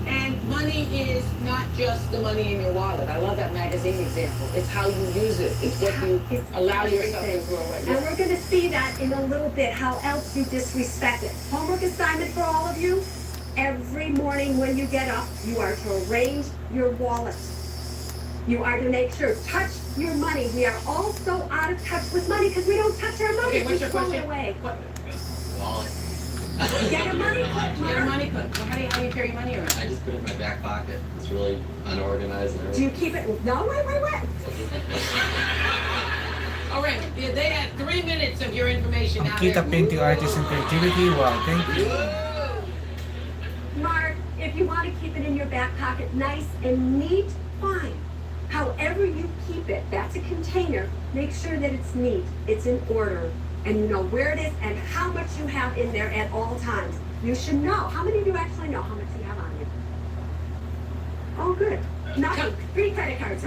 Speaker 13: And
Speaker 17: money is not just the money in your wallet. I love that magazine example. It's how you use it. It's what you allow yourself to grow with.
Speaker 13: And we're going to see that in a little bit, how else you disrespect it. Homework assignment for all of you. Every morning when you get up, you are to arrange your wallet. You are to make sure, touch your money. We are all so out of touch with money because we don't touch our money.
Speaker 17: Okay, what's
Speaker 13: We
Speaker 17: your
Speaker 13: throw it
Speaker 17: question?
Speaker 13: away.
Speaker 9: Wallet.
Speaker 13: Get a money clip,
Speaker 17: Your
Speaker 13: Mark.
Speaker 17: money clip. How do you carry money around?
Speaker 9: I just put it in my back pocket. It's really unorganized and
Speaker 13: Do you
Speaker 9: everything.
Speaker 13: keep it? No, wait.
Speaker 17: All right, they had 3 minutes of your information
Speaker 5: Ang
Speaker 17: out
Speaker 5: kita
Speaker 17: there.
Speaker 5: painting artist and creativity. Wow, thank you.
Speaker 13: Mark, if you want to keep it in your back pocket nice and neat, fine. However you keep it, that's a container. Make sure that it's neat, it's in order, and you know where it is and how much you have in there at all times. You should know. How many of you actually know how much you have on you? Oh, good. Nothing. 3 credit cards, right?